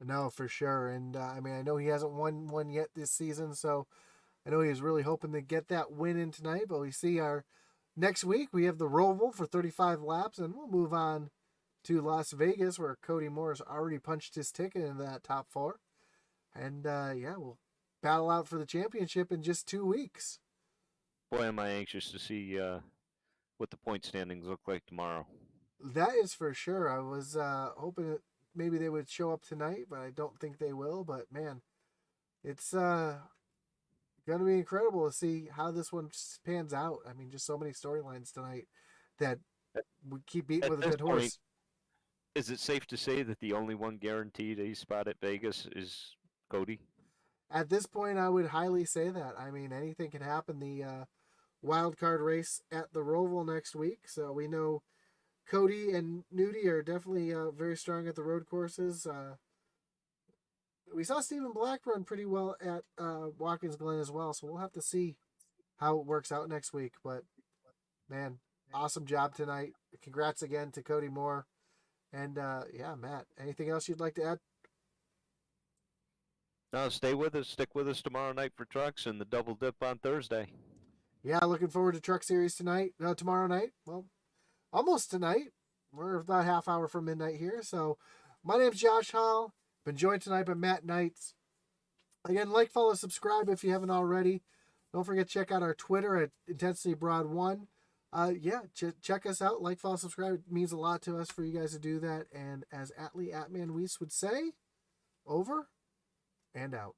No, for sure. And I mean, I know he hasn't won one yet this season, so I know he was really hoping to get that win in tonight. But we see our next week we have the Roval for 35 laps, and we'll move on to Las Vegas, where Cody Moore's already punched his ticket into that top 4. And yeah, we'll battle out for the championship in just 2 weeks. Boy, am I anxious to see what the point standings look like tomorrow. That is for sure. I was hoping that maybe they would show up tonight, but I don't think they will. But man, it's going to be incredible to see how this one pans out. I mean, just so many storylines tonight that we keep beating with a dead horse. Is it safe to say that the only one guaranteed a spot at Vegas is Cody? At this point, I would highly say that. I mean, anything can happen. The wild card race at the Roval next week, so we know Cody and Nudie are definitely very strong at the road courses. We saw Stephen Black run pretty well at Watkins Glen as well, so we'll have to see how it works out next week. But man, awesome job tonight. Congrats again to Cody Moore. And yeah, Matt, anything else you'd like to add? No, stay with us. Stick with us tomorrow night for trucks and the double dip on Thursday. Yeah, looking forward to Truck Series tonight. Tomorrow night. Well, almost tonight. We're about a half hour from midnight here. So my name's Josh Hall. Been joined tonight by Matt Knights. Again, like, follow, subscribe if you haven't already. Don't forget to check out our Twitter at IntensityBroad1. Yeah, check us out. Like, follow, subscribe. It means a lot to us for you guys to do that. And as Atman Weiss would say, over and out.